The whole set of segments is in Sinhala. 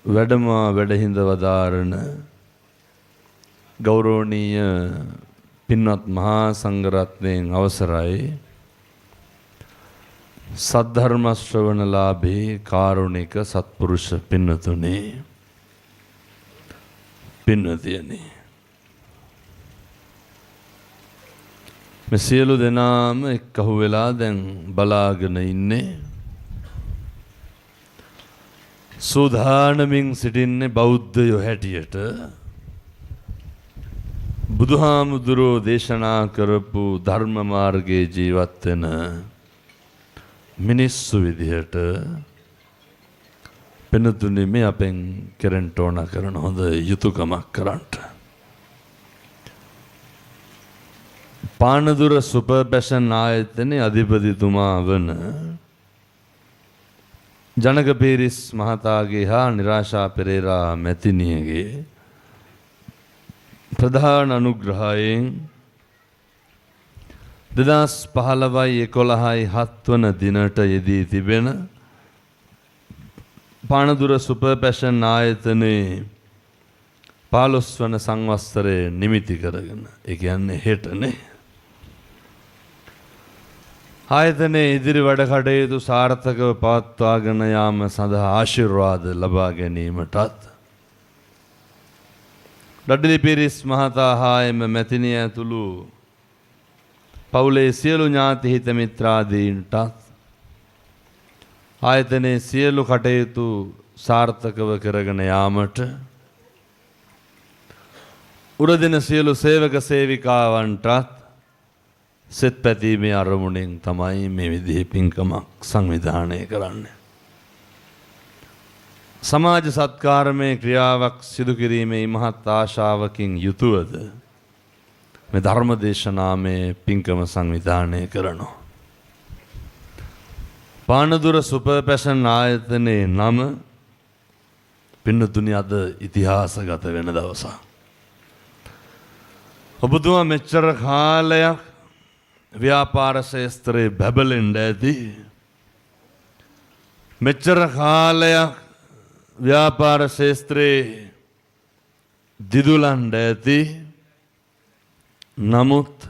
වැඩම වැඩහිඳ වදාරණ ගෞරවනීය පින්වත් මහා සංඝරත්නයන් අවසරයි සද්ධර්ම ශ්‍රවණලාභී කාරුණික සත්පුරුෂ පින්වතුනි පින්වතියනි මේ සියලු දෙනාම එක්කහුව වෙලා දැන් බලාගෙන ඉන්නේ සූදානමින් සිටින්නේ බෞද්ධයෝ හැටියට බුදුහාමුදුරෝ දේශනා කරපු ධර්ම මාර්ගයේ ජීවත් වෙන මිනිස්සු විදිහට පින්තුනි මේ අපෙන් කෙරෙන්න ඕන කරන හොඳ යුතුයකමක් කරන්නට පානදුර සුපර් පැෂන් ආයතනයේ අධිපතිතුමා වන ජනක පීරිස් මහතාගේ හා නිරාශා පෙරේරා මැතිණියගේ ප්‍රධාන අනුග්‍රහයෙන් 2015-11-7 වන දිනට යෙදී තිබෙන පානදුර සුපර් පැෂන් ආයතනයේ 15 වන සංවත්සරයේ නිමිති කරගෙන ඒ කියන්නේ හෙටනේ ආයතනයේ ඉදිරි වැඩ කටයුතු සාර්ථකව පවත්වාගෙන යාම සඳහා ආශිර්වාද ලබා ගැනීමටත් ඩඩ්ලි පීරිස් මහතා හා එම මැතිණිය ඇතුළු පවුලේ සියලු ඥාති හිත මිත්‍රාදීන්ටත් ආයතනයේ සියලු කටයුතු සාර්ථකව කරගෙන යාමට උරදින සියලු සේවක සේවිකාවන්ටත් සෙත් පැතීමේ අරමුණෙන් තමයි මේ විදිහේ පින්කමක් සංවිධානය කරන්නේ. සමාජ සත්කාරමය ක්‍රියාවක් සිදු කිරීමේ මහත් ආශාවකින් යුතුවද මේ ධර්ම දේශනාමය පින්කම සංවිධානය කරනවා. පානදුර සුපර් පැෂන් ආයතනයේ නම පින්නතුනි අද ඉතිහාසගත වෙන දවසක්. ඔබතුමා මෙච්චර කාලයක් ව්‍යාපාර ශේස්ත්‍රයේ බැබලෙන්න ඇති. මෙච්චර කාලයක් ව්‍යාපාර ශේස්ත්‍රයේ දිදුලන්න ඇති. නමුත්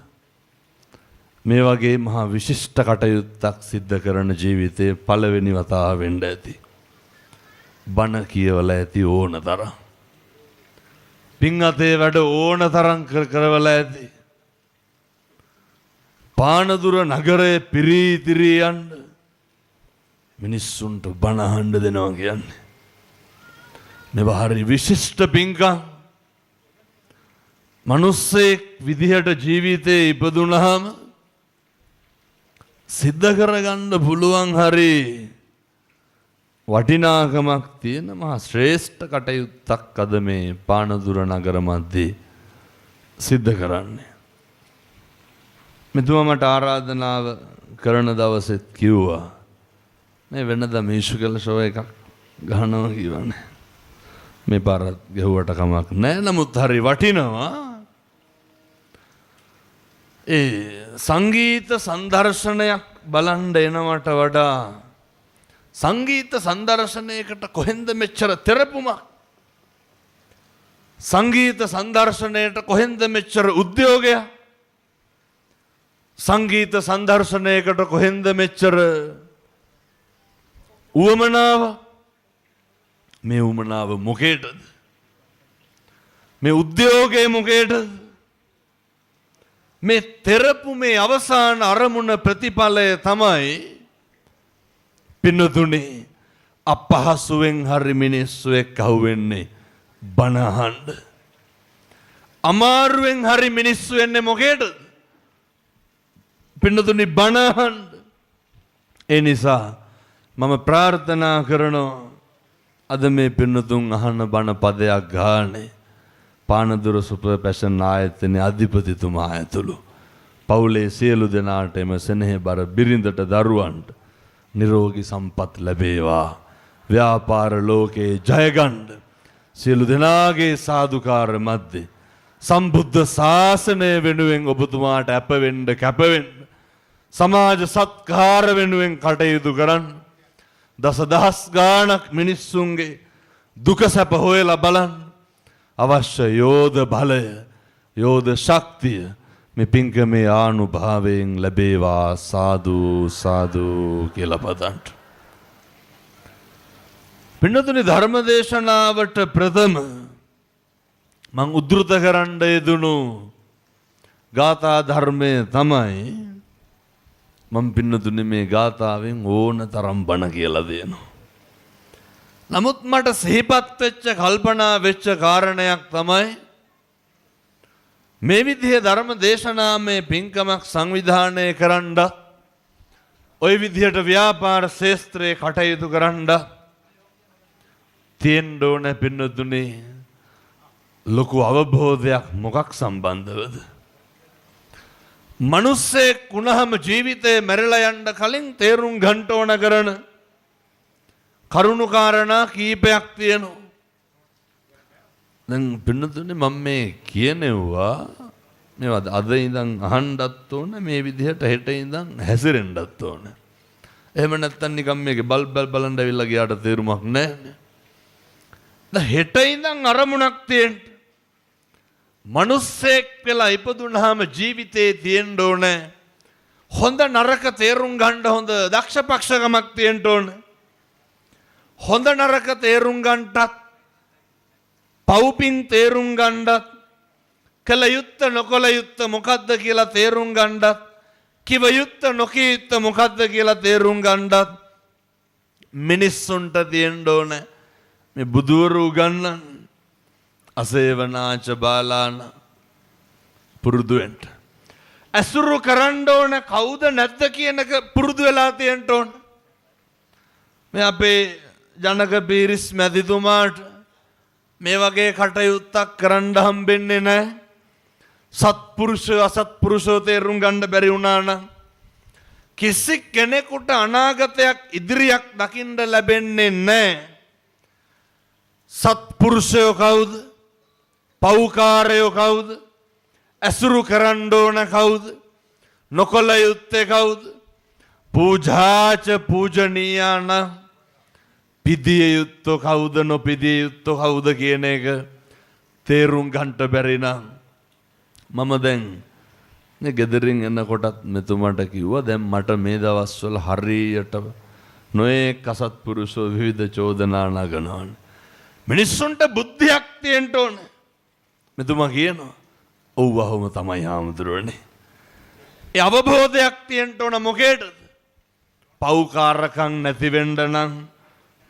මේ වගේ මහා විශිෂ්ට කටයුත්තක් සිද්ධ කරන ජීවිතයේ පළවෙනි වතාව වෙන්න ඇති. බණ කියවලා ඇති ඕන තරම්. පින් අතේ වැඩ ඕන තරම් කරවලා ඇති. පානදුර නගරයේ පිරීතිරී යන්න මිනිස්සුන්ට බණ අහන්න දෙනවා කියන්නේ මේවා හරි විශිෂ්ට පින්කම්. මිනිස්සෙක් විදිහට ජීවිතේ ඉපදුනහම සිද්ධ කරගන්න පුළුවන් හරි වටිනාකමක් තියෙන මහා ශ්‍රේෂ්ඨ කටයුත්තක් අද මේ පානදුර නගර මැද්දේ සිද්ධ කරන්නේ. මෙතුමා මට ආරාධනාව කරන දවසෙත් කිව්වා මේ වෙනදා මියුසිකල් ෂෝ එකක් ගහනවා කියවනේ. මේ පාරත් ගෙවුවට කමක් නැහැ. නමුත් හරි වටිනවා. ඒ සංගීත සංදර්ශනයක් බලන්න එනවට වඩා සංගීත සංදර්ශනයකට කොහෙන්ද මෙච්චර තෙරපුමක්? සංගීත සංදර්ශනයට කොහෙන්ද මෙච්චර උද්‍යෝගයක්? සංගීත සංදර්ශනයකට කොහෙන්ද මෙච්චර උවමනාව? මේ උවමනාව මොකේද? මේ උද්‍යෝගය මොකේද? මේ තෙරපු මේ අවසාන අරමුණ ප්‍රතිඵලය තමයි පින්නතුනේ අපහසුවෙන් හරි මිනිස්සු එක්ක අහුවෙන්නේ බණ අහන්න. අමාරුවෙන් හරි මිනිස්සු එන්නේ මොකේද? පින්නතුනි බණ අහන්න. ඒ නිසා මම ප්‍රාර්ථනා කරනවා අද මේ පින්නතුන් අහන බණ පදයක් ගානේ පානදුර සුපර් පැෂන් ආයතනයේ අධිපතිතුමා ඇතුළු පවුලේ සියලු දෙනාට එම සෙනෙහබර බිරිඳට දරුවන්ට නිරෝගී සම්පත් ලැබේවා. ව්‍යාපාර ලෝකේ ජයගන්න සියලු දෙනාගේ සාදුකාර මැද්දේ සම්බුද්ධ ශාසනය වෙනුවෙන් ඔබතුමාට අපවෙන්න කැපවෙන්න සමාජ සත්කාර වෙනුවෙන් කටයුතු කරන්න දසදහස් ගාණක් මිනිස්සුන්ගේ දුක සැප හොයලා බලන්න. අවශ්‍ය යෝධ බලය, යෝධ ශක්තිය මේ පින්කමේ ආනුභාවයෙන් ලැබේවා. සාදු සාදු කියලා පදන්ට. පින්නතුනි, ධර්ම දේශනාවට ප්‍රථම මං උද්දෘත කරන්න යෙදුණු ගාථා ධර්මය තමයි මම පින්නතුනි මේ ගාථාවෙන් ඕන තරම් බණ කියලා දෙනවා. නමුත් මට සිහිපත් වෙච්ච කල්පනා වෙච්ච කාරණයක් තමයි මේ විදිහේ ධර්ම දේශනාමය පින්කමක් සංවිධානය කරන්න, ওই විදිහට ව්‍යාපාර ශාස්ත්‍රයේ කටයුතු කරන්න තියෙන්න ඕන පින්නතුනි ලොකු අවබෝධයක්. මොකක් සම්බන්ධවද? මනුස්සයෙක් වුණාම ජීවිතේ මැරලා යන්න කලින් තේරුම් ගන්න ඕන කරන කරුණු කාරණා කීපයක් තියෙනවා. දැන් පින්නතුනේ මම මේ කියනවා මේවා අද ඉඳන් අහන්නත් ඕන, මේ විදිහට හෙට ඉඳන් හැසිරෙන්නත් ඕන. එහෙම නැත්නම් නිකම් මේකේ බල් බලන් ඇවිල්ලා ගියාට තේරුමක් නැහැ. දැන් හෙට ඉඳන් අරමුණක් තියෙන්න. මනුස්සයෙක් වෙලා ඉපදුනහම ජීවිතේ තියෙන්න ඕන හොඳ නරක තේරුම් ගන්න හොඳ දක්ෂපක්ෂකමක් තියෙන්න ඕන. හොඳ නරක තේරුම් ගන්නටත්, පව්පින් තේරුම් ගන්නත්, කළ යුත්ත නොකළ යුත්ත මොකද්ද කියලා තේරුම් ගන්නත්, කිව යුත්ත නොකිය යුත්ත මොකද්ද කියලා තේරුම් ගන්නත් මිනිස්සුන්ට තියෙන්න ඕන මේ බුදුවරු උගන්වන අසේවනාච බාලාන පුරුදු වෙන්න. අසුරු කරන්න ඕන කවුද නැද්ද කියන එක පුරුදු වෙලා තියෙන්න ඕන. මේ අපේ ජනක පීරිස් මැතිතුමාට මේ වගේ කටයුත්තක් කරන්න හම්බෙන්නේ නැහැ. සත්පුරුෂය අසත්පුරුෂය තේරුම් ගන්න බැරි වුණා නම් කිසි කෙනෙකුට අනාගතයක් ඉදිරියක් දකින්න ලැබෙන්නේ නැහැ. සත්පුරුෂයෝ කවුද? පෞකාරයෝ කවුද? අසුරු කරන්න ඕන කවුද? නොකල යුත්තේ කවුද? පූජාච පූජනීයාන පිදිය යුත්තෝ කවුද නොපිදිය යුත්තෝ කවුද කියන එක තේරුම් ගන්නට බැරි නම් මම දැන් මේ ගෙදරින් එනකොටත් මෙතුමාට කිව්වා දැන් මට මේ දවස්වල හරියට නොයෙක් අසත්පුරුෂෝ විවිධ චෝදනා නගනවනේ. මිනිස්සුන්ට බුද්ධියක් තියෙන්න ඕන. මෙතුමා කියනවා ඔව් වහම තමයි හාමුදුරුවනේ. ඒ අවබෝධයක් තියෙන්න ඕන මොකේද? පෞකාරකම් නැති වෙන්න නම්,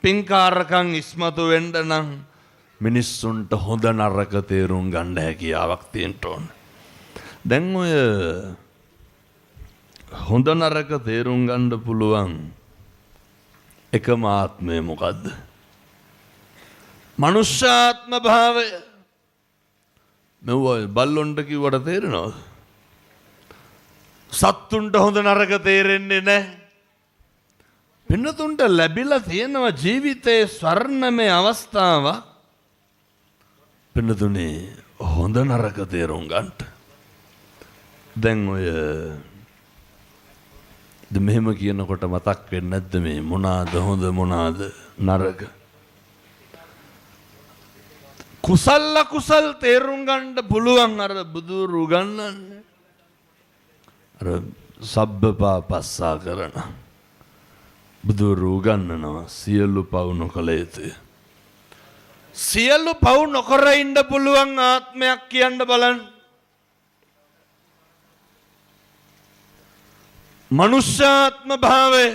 පින්කාරකම් ඉස්මතු වෙන්න නම් මිනිස්සුන්ට හොඳ නරක තේරුම් ගන්න හැකියාවක් තියෙන්න ඕන. දැන් ඔය හොඳ නරක තේරුම් ගන්න පුළුවන් එකම ආත්මය මොකද්ද? මනුෂ්‍යාත්ම භාවය. මෙව බල්ලොන්ට කිව්වට තේරෙනවද? සත්තුන්ට හොඳ නරක තේරෙන්නේ නැහැ. පින්නතුන්ට ලැබිලා තියෙනවා ජීවිතයේ ස්වර්ණමය අවස්ථාවක්. පින්නතුනේ හොඳ නරක තේරුම් ගන්නට. දැන් ඔය මෙහෙම කියනකොට මතක් වෙන්නේ නැද්ද මේ මොනවාද හොඳ මොනවාද නරක? කුසල කුසල් තේරුම් ගන්න පුළුවන් අර බුදුරු උගන්වන්නේ. අර සබ්බපාපස්සා කරන බුදුරු උගන්වනවා සියලු පව් නොකළ යුතුය. සියලු පව් නොකර ඉන්න පුළුවන් ආත්මයක් කියන්න බලන්න. මනුෂ්‍යාත්ම භාවය.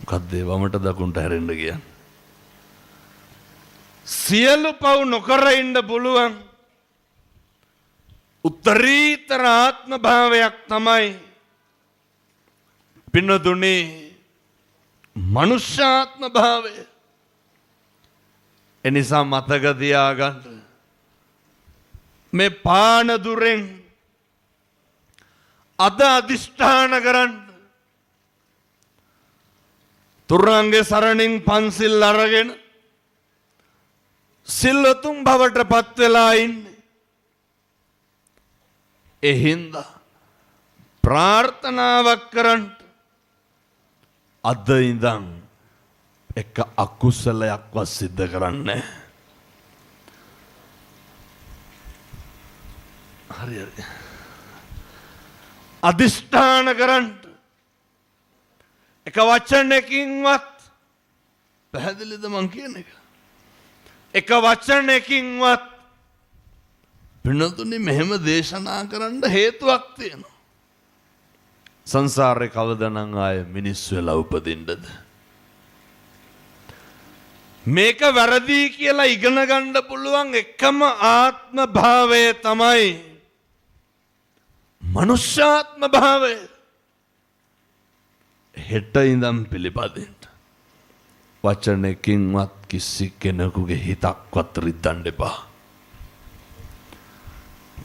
මොකද්ද වමට දකුණට හැරෙන්න කියන්නේ? සියලු පව් නොකර ඉන්න පුළුවන් උත්තරීතර ආත්ම භාවයක් තමයි පින්නතුනේ මනුෂ්‍යාත්ම භාවය. එනිසා මතක තියාගන්න මේ පාන දුරෙන් අද අදිෂ්ඨාන කරන්න. තුරංගේ සරණින් පන්සිල් අරගෙන සිල්වතුන් බවට පත් වෙලා ඉන්නේ. එහින්දා ප්‍රාර්ථනාවක් කරන්න අද ඉඳන් එක අකුසලයක්වත් සිද්ධ කරන්නේ හරි හරි අදිෂ්ඨාන කරන්න එක වචනයකින්වත් පැහැදිලිද මං කියන එක වචනයකින්වත් පින්නතුනි මෙහෙම දේශනා කරන්න හේතුවක් තියෙනවා සංසාරේ කවදානම් ආය මිනිස් වෙලා උපදින්නද මේක වැරදි කියලා ඉගෙන ගන්න පුළුවන් එකම ආත්ම භාවය තමයි මනුෂ්‍යාත්ම භාවය හෙට ඉඳන් පිළිපදින්න වචනකින්වත් කිසි කෙනෙකුගේ හිතක්වත් රිද්දන්න එපා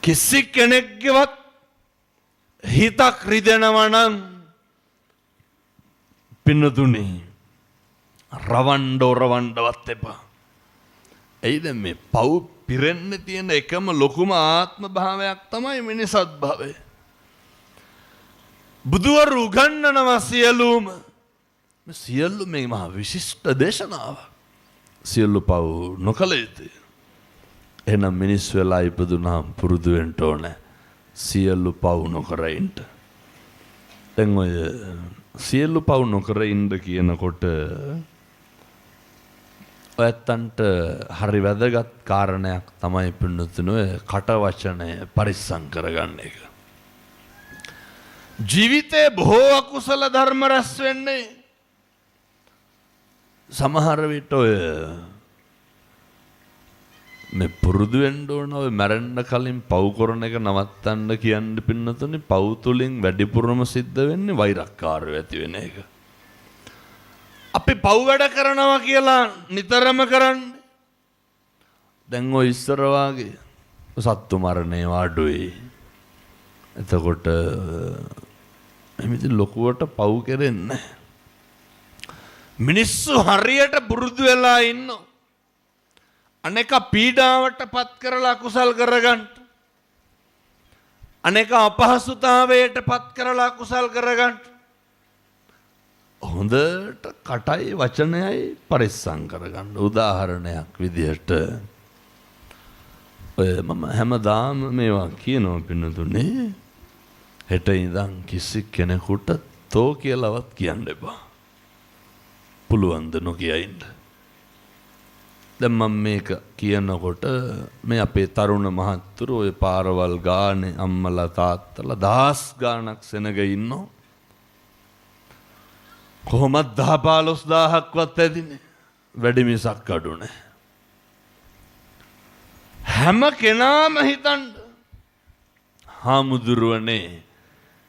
කිසි කෙනෙක්ගේවත් හිතක් රිදෙනවා නම් පින්නතුනි රවණ්ඩවත් එපා එයිද මේ පව් පිරෙන්න තියෙන එකම ලොකුම ආත්ම භාවයක් තමයි මිනිසත් භාවය බුදුවරු උගන්වනවා සියලු මේ මහා විශිෂ්ට දේශනාව සියලු පව් නොකළ යුතුය එහෙනම් මිනිස් වෙලා ඉපදුනාම පුරුදු වෙන්න ඕනේ සියලු පව් නොකර ඉන්න දැන් ඔය සියලු පව් නොකර ඉන්න කියනකොට ඔයත්තන්ට හරි වැදගත් කාරණයක් තමයි පින්නතුනි ඔය කට වචනය පරිස්සම් කරගන්න එක ජීවිතේ බොහෝ අකුසල ධර්ම රැස් වෙන්නේ සමහර විට ඔය මේ පුරුදු වෙන්න ඕන ඔය මැරෙන්න කලින් පව් කරන එක නවත්තන්න කියන්නේ පින්නතුනි පව් තුලින් වැඩිපුරම සිද්ධ වෙන්නේ වෛරක්කාරය ඇති වෙන එක. අපි පව් වැඩ කරනවා කියලා නිතරම කරන්නේ. දැන් ඔය ඉස්සර වාගේ සත්තු මරණේ අඩුයි. එතකොට එමිති ලොකුවට පව් කෙරෙන්නේ මිනිස්සු හරියට පුරුදු වෙලා ඉන්නවා. අනෙක පීඩාවට පත් කරලා කුසල් කරගන්න. අනෙක අපහසුතාවයට පත් කරලා කුසල් කරගන්න. හොඳට කටයි වචනයයි පරිස්සම් කරගන්න. උදාහරණයක් විදිහට ඔය මම හැමදාම මේවා කියනවා පින්නතුනේ හෙට ඉඳන් කිසි කෙනෙකුට තෝ කියලාවත් කියන්න එපා. පුළුවන් ද නොකිය ඉන්න. දැන් මම මේක කියනකොට මේ අපේ තරුණ මහත්තුරු ඔය පාරවල් ගානේ අම්මලා තාත්තලා දහස් ගාණක් සෙනග ඉන්නෝ කොහොමද 10-15000ක්වත් ඇදිනේ වැඩි මිසක් අඩු නැහැ හැම කෙනාම හිතන්න හාමුදුරුවනේ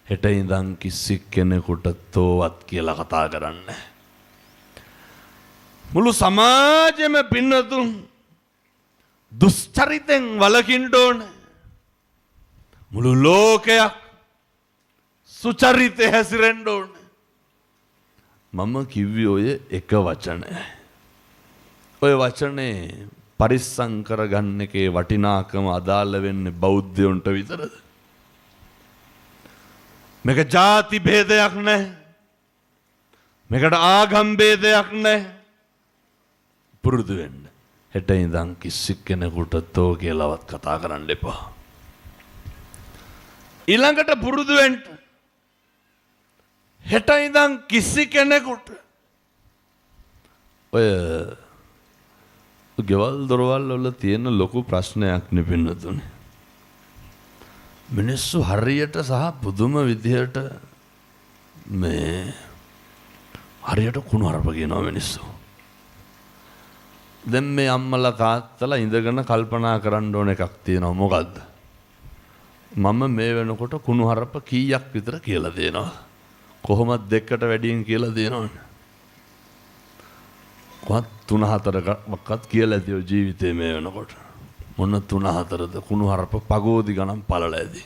හෙට ඉඳන් කිසි කෙනෙකුට තෝවත් කියලා කතා කරන්නේ මුළු සමාජෙම පින්නතුන් දුස්චරිතෙන් වළකින්න ඕන මුළු ලෝකයක් සුචරිතේ හැසිරෙන්න ඕන මම කිව්වේ ඔය එක වචනයයි ඔය වචනේ පරිස්සම් කරගන්න එකේ වටිනාකම අදාළ වෙන්නේ බෞද්ධයන්ට විතරද මේක ಜಾති ભેදයක් නැහැ මේකට ආගම් ભેදයක් නැහැ පුරුදු වෙන්න. හෙට ඉඳන් කිසි කෙනෙකුට තෝ කියලාවත් කතා කරන්න එපා. ඊළඟට පුරුදු වෙන්න. හෙට ඉඳන් කිසි කෙනෙකුට ඔය ගෙවල් දොරවල් වල තියෙන ලොකු ප්‍රශ්නයක් නෙපින්නතුනේ. මිනිස්සු හරියට සහ පුදුම විදිහට මේ හරියට කුණුහරුප කියනවා මිනිස්සු. දැන් මේ අම්මලා තාත්තලා ඉඳගෙන කල්පනා කරන්න ඕන එකක් තියෙනවා මොකද්ද මම මේ වෙනකොට කුණුහරුප කීයක් විතර කියලා දෙනවා කොහොමද දෙකට වැඩියෙන් කියලා දෙනවනේ කොහොමද 3-4ක්වත් කියලා ඇතිව ජීවිතේ මේ වෙනකොට මොන 3-4ද කුණුහරුප පගෝදි ගණන් පළල ඇති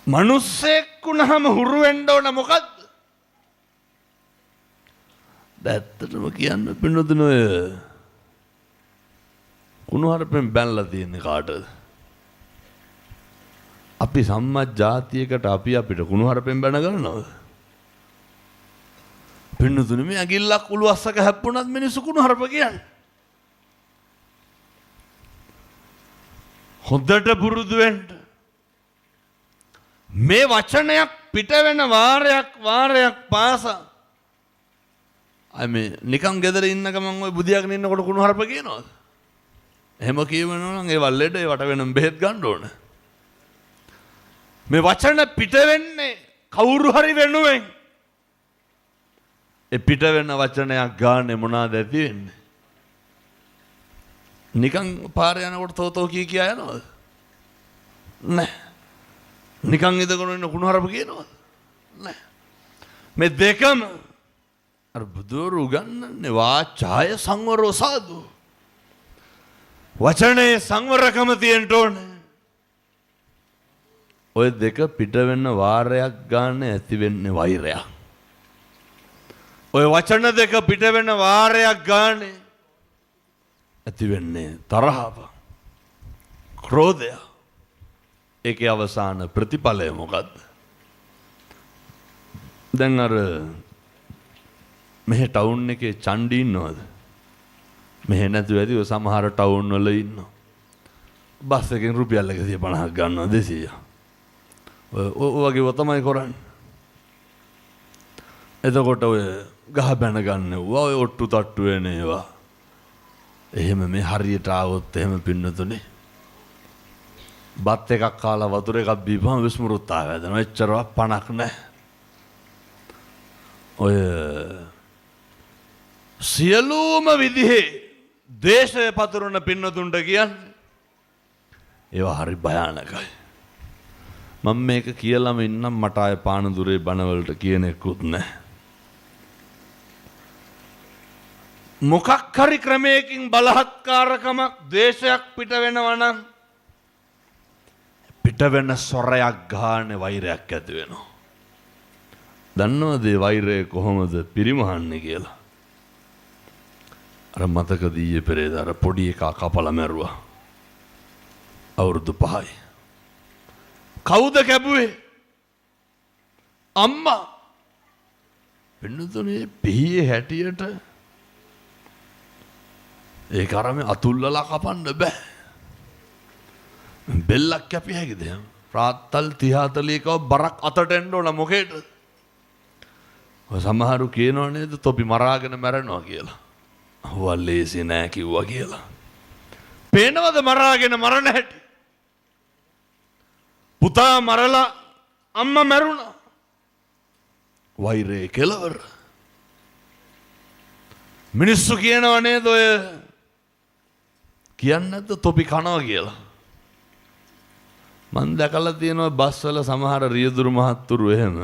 මිනිස්සෙක් වුණාම හුරු වෙන්න ඕන මොකද්ද ඇත්තටම කියන්න පින්නතුන ඔය කුණුහරුපෙන් බැනලා තියෙන්නේ කාටද? අපි සම්මත් ජාතියකට අපි අපිට කුණුහරුපෙන් බැන ගන්නවද? පින්නතුනි මේ ඇඟිල්ලක් උළුවස්සක හැප්පුණත් මිනිස්සු කුණු හරප කියන්නේ. හොඳට පුරුදු වෙන්න. මේ වචනයක් පිට වෙන වාරයක් පාසා අය මේ නිකන් ගෙදර ඉන්න ගමන් ඔය බුදියාගෙන ඉන්නකොට කුණු හරප කියනවාද? එහෙම කියවනවා නම් ඒ වල්ලෙඩ ඒවට වෙනම බෙහෙත් ගන්න ඕන. මේ වචන පිට වෙන්නේ කවුරු හරි වෙනුවෙන්. ඒ පිට වෙන වචනයක් ගන්න මොනවාද ඇති වෙන්නේ? නිකන් පාරේ යනකොට තෝතෝ කියා යනවද? නැහැ. නිකන් ඉදගෙන ඉන්න කුණු හරප කියනවද? නැහැ. මේ දෙකම අර බුදුරු උගන්වන්නේ වාචාය සංවරෝ සාදු. වචනේ සංවරකම තියෙන්න ඕනේ. ඔය දෙක පිට වෙන්න වාරයක් ගන්න ඇති වෙන්නේ වෛරයක්. ඔය වචන දෙක පිට වෙන වාරයක් ගන්න ඇති වෙන්නේ තරහව. ක්‍රෝධය. ඒකේ අවසාන ප්‍රතිඵලය මොකද්ද? දැන් අර මෙහෙ ටවුන් එකේ චණ්ඩි ඉන්නවද? මෙහෙ නැතුව ඇති ඔය සමහර ටවුන් වල ඉන්නවා. බස් එකෙන් රුපියල් 150ක් ගන්නවා 200. ඔය වගේ තමයි කරන්නේ. එතකොට ඔය ගහ බැන ගන්නවා ඔය ඔට්ටු තට්ටු වෙන ඒවා. එහෙම මේ හරියට ආවොත් එහෙම පින්නතුනේ. බත් එකක් කාලා වතුර එකක් බීපුවම විස්මෘත්තා වැදෙනවා. එච්චරවත් පණක් නැහැ. ඔය සියලුම විදිහේ දේශය පතුරන පින්නතුන්ට කියන්නේ ඒවා හරි භයානකයි. මම මේක කියලාම ඉන්නම් මට ආය පානදුරේ බණවලට කියන එකකුත් නැහැ. මොකක් හරි ක්‍රමයකින් බලහත්කාරකමක් ද්වේෂයක් පිට වෙනවා නම් පිට වෙන සොරයක් ගානේ වෛරයක් ඇති වෙනවා. දන්නවද මේ වෛරය කොහොමද පිරිමහන්නේ කියලා? අර මතකද ඊයේ පෙරේදා අර පොඩි එකා කපලා මැරුවා. අවුරුදු 5යි. කවුද කැපුවේ? අම්මා. වෙනතුනේ පිහියේ හැටියට ඒක අරම අතුල්ලලා කපන්න බෑ. බෙල්ලක් කැපිය හැකිද? රාත්තල් 30 40කව බරක් අතට එන්න ඕන මොකේද? ඔය සමහරු කියනව නේද තොපි මරාගෙන මැරෙනවා කියලා. ඔවල් ලේසි නෑ කිව්වා කියලා. පේනවද මරාගෙන මරණ හැටි? පුතා මරලා අම්මා මැරුණා. වෛරේ කෙලවර. මිනිස්සු කියනව නේද ඔය කියන්නේ නැද්ද තොපි කනවා කියලා? මම දැකලා තියෙනවා බස් වල සමහර රියදුරු මහත්තුරු එහෙම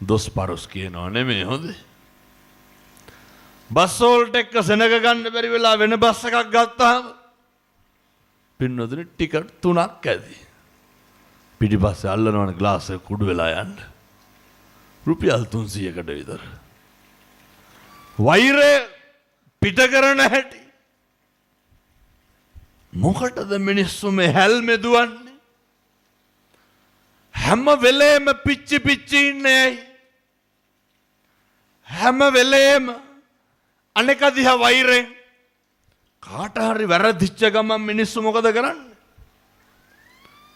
දොස් පරොස් කියනවා නෙමෙයි හොඳේ. බස් වලට එක්ක සෙනග ගන්න බැරි වෙලා වෙන බස් එකක් ගත්තාම පින්නොදනේ ටිකට් 3ක් ඇති. පිටිපස්සේ අල්ලනවනේ ග්ලාස් එක කුඩු වෙලා යන්න. රුපියල් 300කට විතර. වෛරය පිට කරන හැටි. මොකටද මිනිස්සු මේ හැල්මේ දුවන්නේ? හැම වෙලේම පිච්චි ඉන්නේ. හැම වෙලේම අනෙක දිහා වෛරෙන් කාට හරි වැරදිච්ච ගමන් මිනිස්සු මොකද කරන්නේ?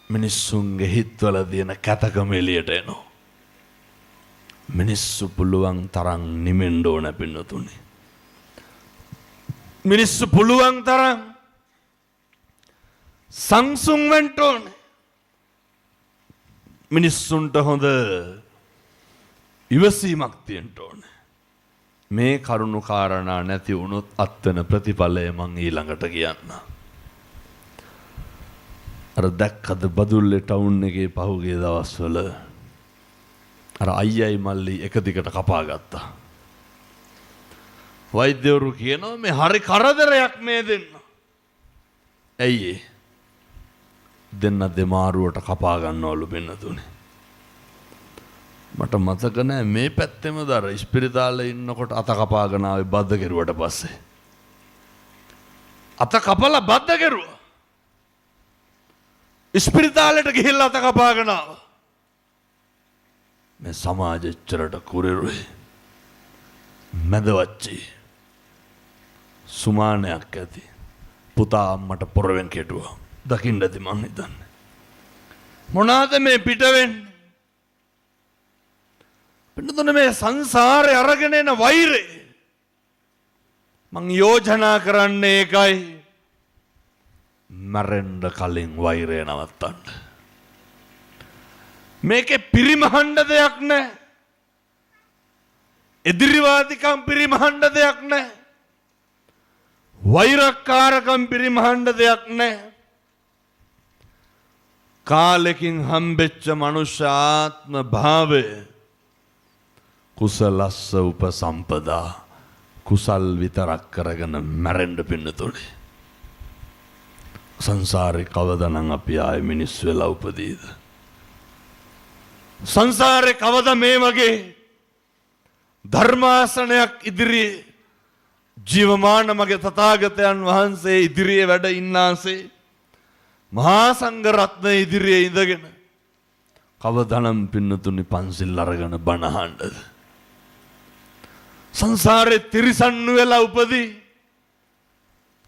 මිනිස්සුන්ගේ හිත්වල තියෙන කැතකම එළියට එනවා. මිනිස්සු පුළුවන් තරම් නිමෙන්න ඕන පින්නතුනේ. මිනිස්සු පුළුවන් තරම් සංසුන් වෙන්න ඕනේ. මිනිස්සුන්ට හොඳ ඉවසීමක් තියෙන්න ඕනේ. මේ කරුණු කාරණා නැති වුණොත් අත්වන ප්‍රතිඵලය මං ඊළඟට කියන්න. අර දැක්කද බදුල්ලේ ටවුන් එකේ පහුගිය දවස්වල අර අයියයි මල්ලි එක දිගට කපා ගත්තා. වෛද්‍යවරු කියනවා මේ හරි කරදරයක් මේ දෙන්න. ඇයි ඒ? දෙන්න දෙමාරුවට කපා ගන්නවලු පින්නතුනේ. මට මතක නෑ මේ පැත්තෙම දර ඉස්පිරිතාලේ ඉන්නකොට අත කපාගෙන ආවේ බද්ද කෙරුවට පස්සේ. අත කපලා බද්ද කෙරුවා. ඉස්පිරිතාලෙට ගිහිල්ලා අත කපාගෙන ආවා. මේ සමාජෙච්චරට කුරිරුයි. මැදවච්චි සුමානයක් ඇති පුතා අම්මට පොරවෙන් කෙටුවා. දකින්න ඇති මං හිතන්නේ. මොනවාද මේ පිට වෙන්නේ? පින්නතුනේ මේ සංසාරේ අරගෙන එන වෛරය මං යෝජනා කරන්නේ ඒකයි. මරෙන්න කලින් වෛරය නවත්තන්න. මේකේ පිරිමහන්න දෙයක් නැහැ. එදිරිවාදිකම් පිරිමහන්න දෙයක් නැහැ. වෛරක්කාරකම් පිරිමහන්න දෙයක් නැහැ. කාලෙකින් හම්බෙච්ච මනුෂ්‍ය ආත්ම භාවය කුසලස්ස උපසම්පදා කුසල් විතරක් කරගෙන මැරෙන්න පින්නතුනේ. සංසාරේ කවදානම් අපි ආයේ මිනිස් වෙලා උපදීද? සංසාරේ කවදා මේ වගේ ධර්මාසනයක් ඉදිරියේ ජීවමාන මගේ තථාගතයන් වහන්සේ ඉදිරියේ වැඩ ඉන්නාසේ මහා සංඝ රත්නය ඉදිරියේ ඉඳගෙන කවදානම් පින්නතුනි පන්සිල් අරගෙන බණ අහන්නද? සංසාරේ තිරිසන් වෙලා උපදී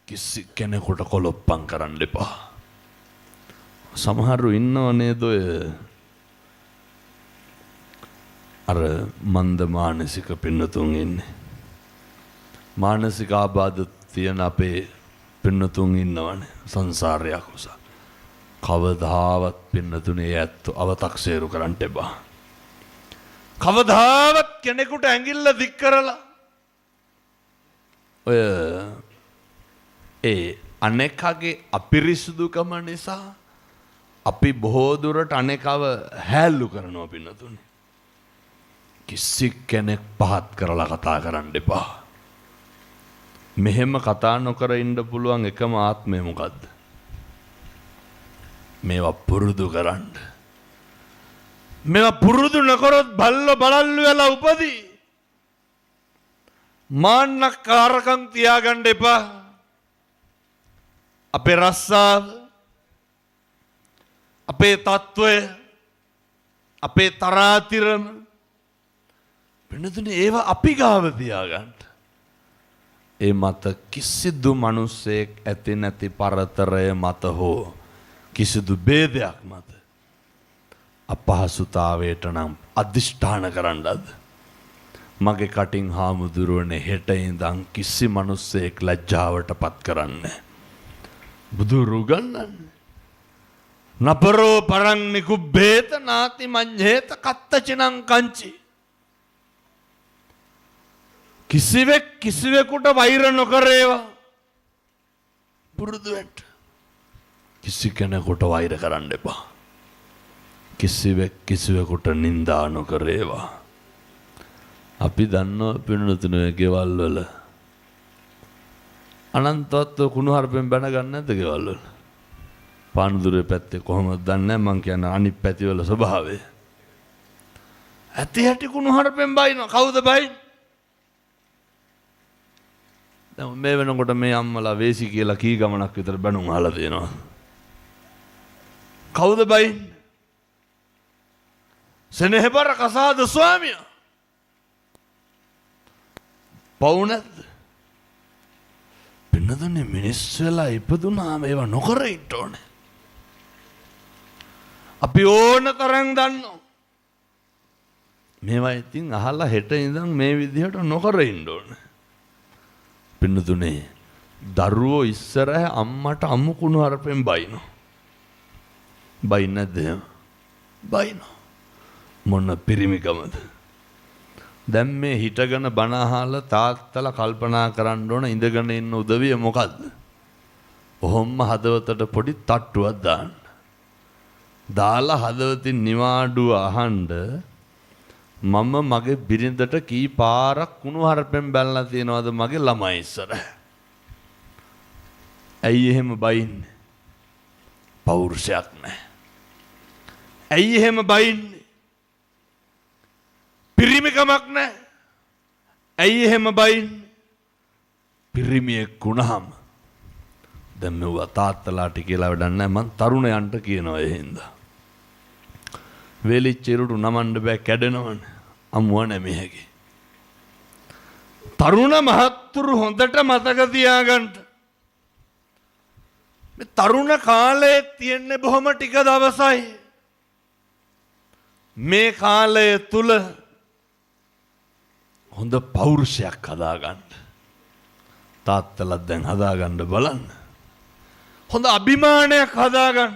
කිසි කෙනෙකුට කොලොප්පම් කරන්න එපා. සමහරු ඉන්නව නේද ඔය අර මන්ද මානසික පින්නතුන් ඉන්නේ. මානසික ආබාධ තියෙන අපේ පින්නතුන් ඉන්නවනේ සංසාරයක් උසා. කවදාවත් පින්නතුනේ ඇත්ත අවතක්සේරු කරන්න එපා. කවදාවත් කෙනෙකුට ඇඟිල්ල දික් කරලා ඔය ඒ අනෙකගේ අපිරිසුදුකම නිසා අපි බොහෝ දුරට අනෙකව හැල්ලු කරනවා පින්නතුනේ. කිසි කෙනෙක් පහත් කරලා කතා කරන්න එපා. මෙහෙම කතා නොකර ඉන්න පුළුවන් එකම ආත්මය මොකද්ද? මේවා පුරුදු කරන්න. මේවා පුරුදු නොකරොත් බල්ලෝ බලල්ලු වෙලා උපදී. මාන්නකාරකම් තියාගන්න එපා. අපේ රස්සාව, අපේ තත්වය, අපේ තරාතිරම වෙනතුනේ ඒවා අපි ගාව තියාගන්න. ඒ මත කිසිදු මිනිසෙක් ඇති නැති පරතරය මත හෝ කිසිදු ભેදයක් මත අපහසුතාවයට නම් අදිෂ්ඨාන කරන්නද? මගේ කටින් හාමුදුරුවනේ හෙට ඉඳන් කිසි මිනිසෙක් ලැජ්ජාවට පත් කරන්නේ බුදුරු ගන්නන්නේ. නපරෝ පරං නිකුබ්බේත නාති මඤ්ඤේත කත්තචිනං කංචි. කිසිවෙක් කිසිවෙකුට වෛර නොකරේවා. පුරුදු වෙන්න. කිසි කෙනෙකුට වෛර කරන්න එපා. කිසිවෙක් කිසිවෙකුට නිඳා නොකරේවා. අපි දන්නවා පින්නතුනේ ගෙවල් වල අනන්තවත් කුණුහරුපෙන් බැන ගන්න නැද්ද ගෙවල් වල? පානදුරේ පැත්තේ කොහොමද දන්නේ නැහැ. මං කියන්නේ අනිත් පැති වල ස්වභාවය. ඇති හැටි කුණුහරුපෙන් බයිනවා. කවුද බයින්නේ? දැන් මේ වෙනකොට මේ අම්මලා වේසි කියලා කී ගමනක් විතර බැනුම් අහලා තියෙනවා. කවුද බයින්නේ? සෙනෙහබර කසාද ස්වාමියා. පව් නැද්ද? පින්නතුනේ මිනිස් වෙලා ඉපදුනාම ඒවා නොකර ඉන්න ඕනේ. අපි ඕන තරම් දන්නවා. මේවා ඉතින් අහලා හෙට ඉඳන් මේ විදිහට නොකර ඉන්න ඕනේ. පින්නතුනේ දරුවෝ ඉස්සරහ අම්මට අම්මු කුණු හරපෙන් බයිනෝ. බයින්නේ නැද්ද? බයිනෝ. මොන පිරිමිකමද? දැන් මේ හිටගෙන බණ අහලා තාත්තලා කල්පනා කරන්න ඕන ඉඳගෙන ඉන්න උදවිය මොකද්ද? ඔහොම හදවතට පොඩි තට්ටුවක් දාන්න. දාලා හදවතින් නිවාඩුව අහන්න මම මගේ බිරිඳට කී පාරක් කුණු හරපෙන් බැලලා තියනවද මගේ ළමයි ඉස්සර. ඇයි එහෙම බයින්නේ? පෞරුෂයක් නැහැ. ඇයි එහෙම බයින්නේ? පිරිමිකමක් නැහැ. ඇයි එහෙම බයින්නේ? පිරිමියෙක් වුණාම දැන් මෙව තාත්තලාට කියලා වැඩක් නැහැ. මං තරුණයන්ට කියනවා ඒ හින්දා. වෙලිච්ච ඉරුට නමන්න බෑ කැඩෙනවනේ. අමුව නැමෙහැකි. තරුණ මහත්තුරු හොඳට මතක තියාගන්න. මේ තරුණ කාලයේ තියෙන්නේ බොහොම ටික දවසයි. මේ කාලය තුල හොඳ පෞරුෂයක් හදාගන්න. තාත්තලා දැන් හදාගන්න බලන්න. හොඳ අභිමානයක් හදාගන්න.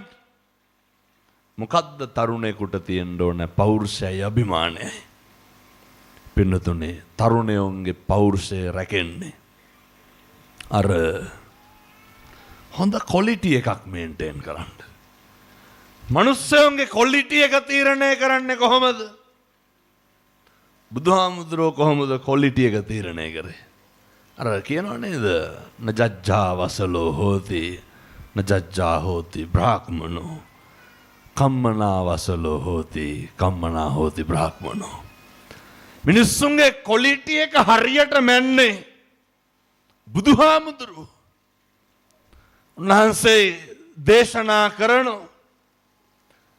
මොකද්ද තරුණයෙකුට තියෙන්න ඕන? පෞරුෂයයි අභිමානයයි. පින්නතුනේ තරුණයෝන්ගේ පෞරුෂය රැකෙන්නේ අර හොඳ ක්වොලිටි එකක් මේන්ටේන් කරන්න. මනුස්සයෝන්ගේ ක්වොලිටි එක තීරණය කරන්නේ කොහොමද? බුදුහාමුදුරුවෝ කොහොමද ක්වොලිටි එක තීරණය කරේ? අර කියනවා නේද? නජජ්ජා වසලෝ හෝති නජජ්ජා හෝති බ්‍රාහ්මනෝ කම්මනා වසලෝ හෝති කම්මනා හෝති බ්‍රාහ්මනෝ. මිනිස්සුන්ගේ ක්වොලිටි එක හරියට මැන්නේ බුදුහාමුදුරුවෝ. උන්වහන්සේ දේශනා කරනවා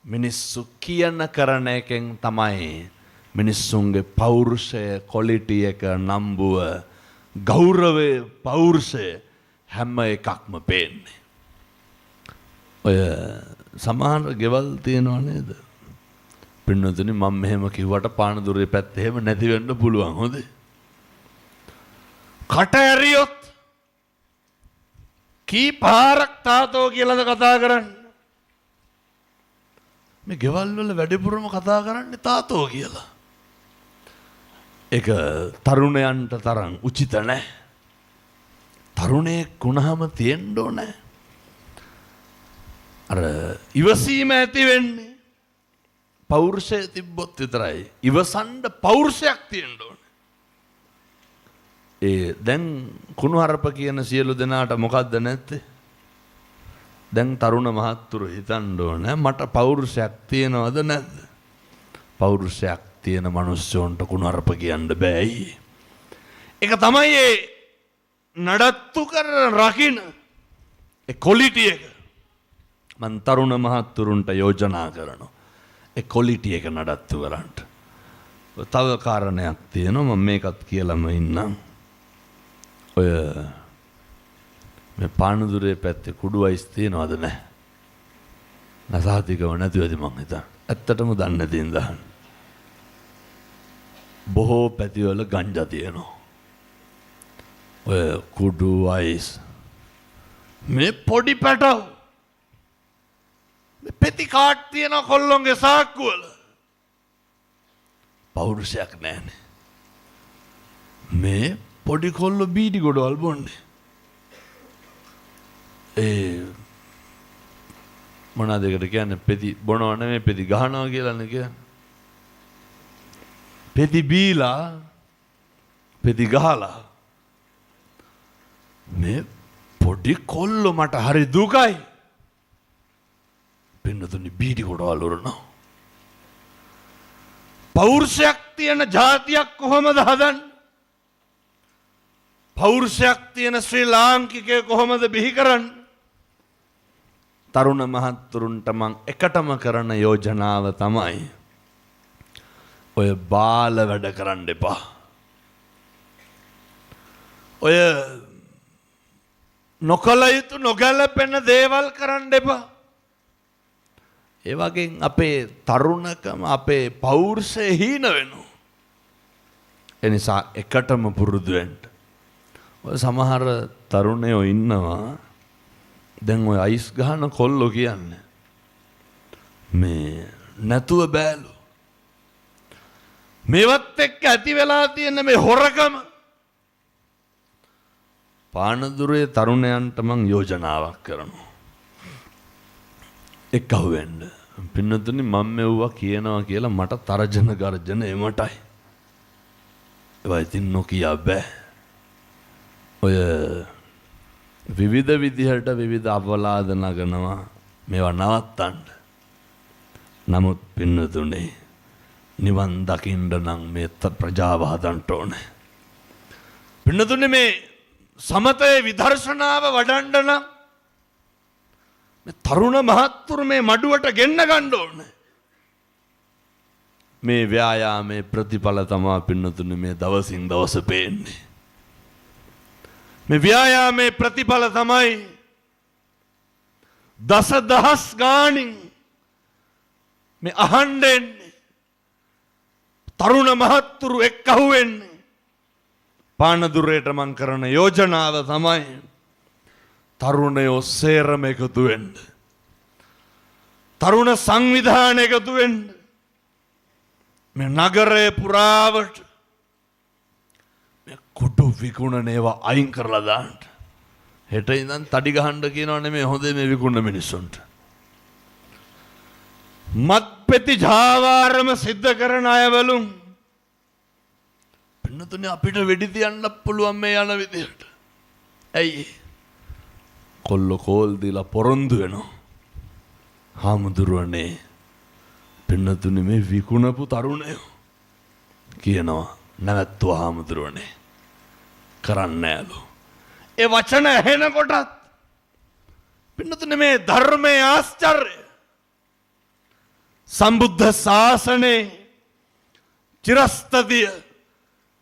මිනිස්සු කියන කරන එකෙන් තමයි මිනිස්සුන්ගේ පෞරුෂය ක්වොලිටි එක නම්බුව ගෞරවය පෞරුෂය හැම එකක්ම පේන්නේ. ඔය සමහර ගෙවල් තියෙනවා නේද? පින්නතුනි මම මෙහෙම කිව්වට පානදුරේ පැත්ත එහෙම නැති වෙන්න පුළුවන්. හොඳේ. කට ඇරියොත් කී පාරක් තාතෝ කියලාද කතා කරන්නේ? මේ ගෙවල් වල වැඩිපුරම කතා කරන්නේ තාතෝ කියලා. ඒක තරුණයන්ට තරම් උචිත නැහැ. තරුණයෙක් වුණාම තියෙන්න ඕනේ. අර ඉවසීම ඇති වෙන්නේ පෞරුෂය තිබ්බොත් විතරයි. ඉවසන්න පෞරුෂයක් තියෙන්න ඕනේ. දැන් කුණුහරුප කියන සියලු දෙනාට මොකද්ද නැත්තේ? දැන් තරුණ මහත්තුරු හිතන්න ඕනේ මට පෞරුෂයක් තියනවද නැද්ද? පෞරුෂයක් තියෙන මිනිස්සුන්ට කුණුහරුප කියන්න බෑයි. ඒක තමයි ඒ නඩත්තු කරන රකින්න ඒ ක්වොලිටි එක. මන් තරුණ මහත්තුරුන්ට යෝජනා කරනවා ඒ ක්වොලිටි එක නඩත්තු කරන්න. තව කාරණයක් තියෙනවා මම මේකත් කියලාම ඉන්නම්. ඔය මේ පානදුරේ පැත්තේ කුඩු අයිස් තියනවද නැහැ? නසාතිකව නැතිවද මං හිතන්නේ. ඇත්තටම දන්නේ නැති ඉඳන්. බොහෝ පැතිවල ගංජා තියෙනවා. ඔය කුඩු අයිස් මේ පොඩි පැටව මේ පෙති කාට් තියෙන කොල්ලොන්ගේ සාක්කුවල පෞරුෂයක් නැහැනේ. මේ පොඩි කොල්ලෝ බීඩි ගොඩවල් බොන්නේ. මොනවාද ඒකට කියන්නේ? පෙති බොනවා නෙමෙයි පෙති ගහනවා කියලානේ කියන්නේ. පෙති බීලා පෙති ගහලා මේ පොඩි කොල්ලෝ මට හරි දුකයි. පින්නතුනි බීඩි ගොඩවල් උරනවා. පෞරුෂයක් තියෙන ජාතියක් කොහොමද හදන්නේ? පෞරුෂයක් තියෙන ශ්‍රී ලාංකිකය කොහොමද බිහි කරන්නේ? තරුණ මහත්තුරුන්ට මං එකටම කරන යෝජනාව තමයි ඔය බාල වැඩ කරන්න එපා. ඔය නොකල යුතු නොගැලපෙන දේවල් කරන්න එපා. ඒ වගේ අපේ තරුණකම අපේ පෞරුෂය හීන වෙනවා. ඒ නිසා එකටම පුරුදු වෙන්න. ඔය සමහර තරුණයෝ ඉන්නවා දැන් ඔය අයිස් ගහන කොල්ලෝ කියන්නේ මේ නැතුව බෑලු. මේවත් එක්ක ඇති වෙලා තියෙන මේ හොරකම. පානදුරේ තරුණයන්ට මං යෝජනාවක් කරනවා. එක්කහුව වෙන්න. පින්නතුනි මම මෙව්වා කියනවා කියලා මට තරජන ගර්ජන එමටයි. ඒවා ඉතින් නොකිය බෑ. ඔය විවිධ විදිහට විවිධ අපවාද නගනවා මේවා නවත්තන්න. නමුත් පින්නතුනේ නිවන් දකින්න නම් මේ ප්‍රජාව හදන්න ඕනේ. පින්නතුනේ මේ සමතේ විදර්ශනාව වඩන්න නම් මේ තරුණ මහත්තුරු මේ මඩුවට ගෙන්න ගන්න ඕනේ. මේ ව්‍යායාමයේ ප්‍රතිඵල තමයි පින්නතුනේ මේ දවසින් දවස පේන්නේ. මේ ව්‍යායාමේ ප්‍රතිඵල තමයි දසදහස් ගාණින් මේ අහන්න එන්නේ තරුණ මහත්තුරු එක්කහුව වෙන්නේ. පානදුරේට මං කරන යෝජනාව තමයි තරුණයෝ සේරම එකතු වෙන්න. තරුණ සංවිධාන එකතු වෙන්න. මේ නගරේ පුරාවට මේ කුඩු විකුණන ඒවා අයින් කරලා දාන්න. හෙට ඉඳන් තඩි ගහන්න කියනව නෙමෙයි හොඳේ මේ විකුණන මිනිස්සුන්ට. මත්පෙති ජාවාරම සිද්ධ කරන අයවලුන් පින්නතුනේ අපිට වෙඩි තියන්න පුළුවන් මේ යන විදිහට. ඇයි? කොල්ල කෝල් දීලා පොරොන්දු වෙනවා. හාමුදුරුවනේ පින්නතුනේ මේ විකුණපු තරුණයෝ කියනවා නැවැත්තුවා හාමුදුරුවනේ කරන්නේ නෑලු. ඒ වචන ඇහෙනකොටත් පින්නතුනේ මේ ධර්මයේ ආශ්චර්යය සම්බුද්ධ ශාසනේ චිරස්තතිය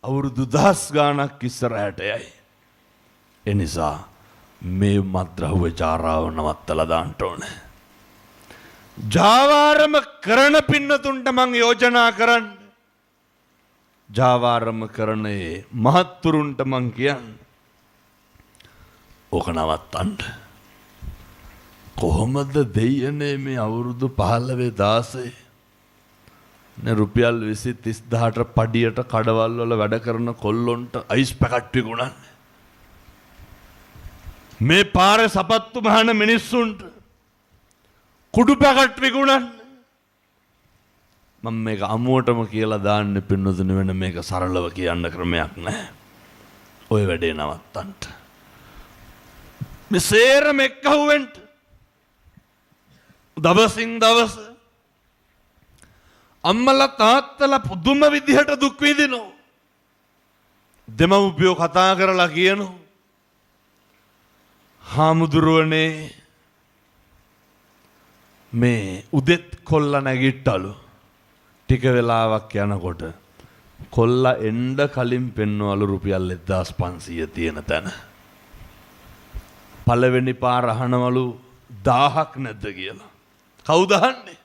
අවුරුදු 10 ගාණක් ඉස්සරහට යයි. ඒ නිසා මේ මද්ද්‍රව්‍ය චාරාව නවත්තලා දාන්න ඕනේ. ජාවාරම කරන පින්නතුන්ට මං යෝජනා කරන්න. ජාවාරම කරනේ මහත්තුරුන්ට මං කියන්නේ ඕක නවත්තන්න. කොහොමද දෙයනේ මේ අවුරුදු 15 16 නේ රුපියල් 20 30000ට පඩියට කඩවල් වල වැඩ කරන කොල්ලොන්ට අයිස් පැකට් විකුණන්නේ. මේ පාරේ සපත්තු මහන මිනිස්සුන්ට කුඩු පැකට් විකුණන්නේ. මම මේක අමුවටම කියලා දාන්න පින්නතුනේ වෙන මේක සරලව කියන්න ක්‍රමයක් නැහැ. ඔය වැඩේ නවත්තන්න. මේ සේරම එක්කහුවෙන්න දවසින් දවස අම්මලා තාත්තලා පුදුම විදිහට දුක් විඳිනවා. දෙමව්පියෝ කතා කරලා කියනවා හාමුදුරුවනේ මේ උදෙත් කොල්ල නැගිට්ටලු. ටික වෙලාවක් යනකොට කොල්ල එන්න කලින් පෙන්වලු රුපියල් 1500 තියෙන තැන. පළවෙනි පාර අහනවලු 1000ක් නැද්ද කියලා. කවුද අහන්නේ?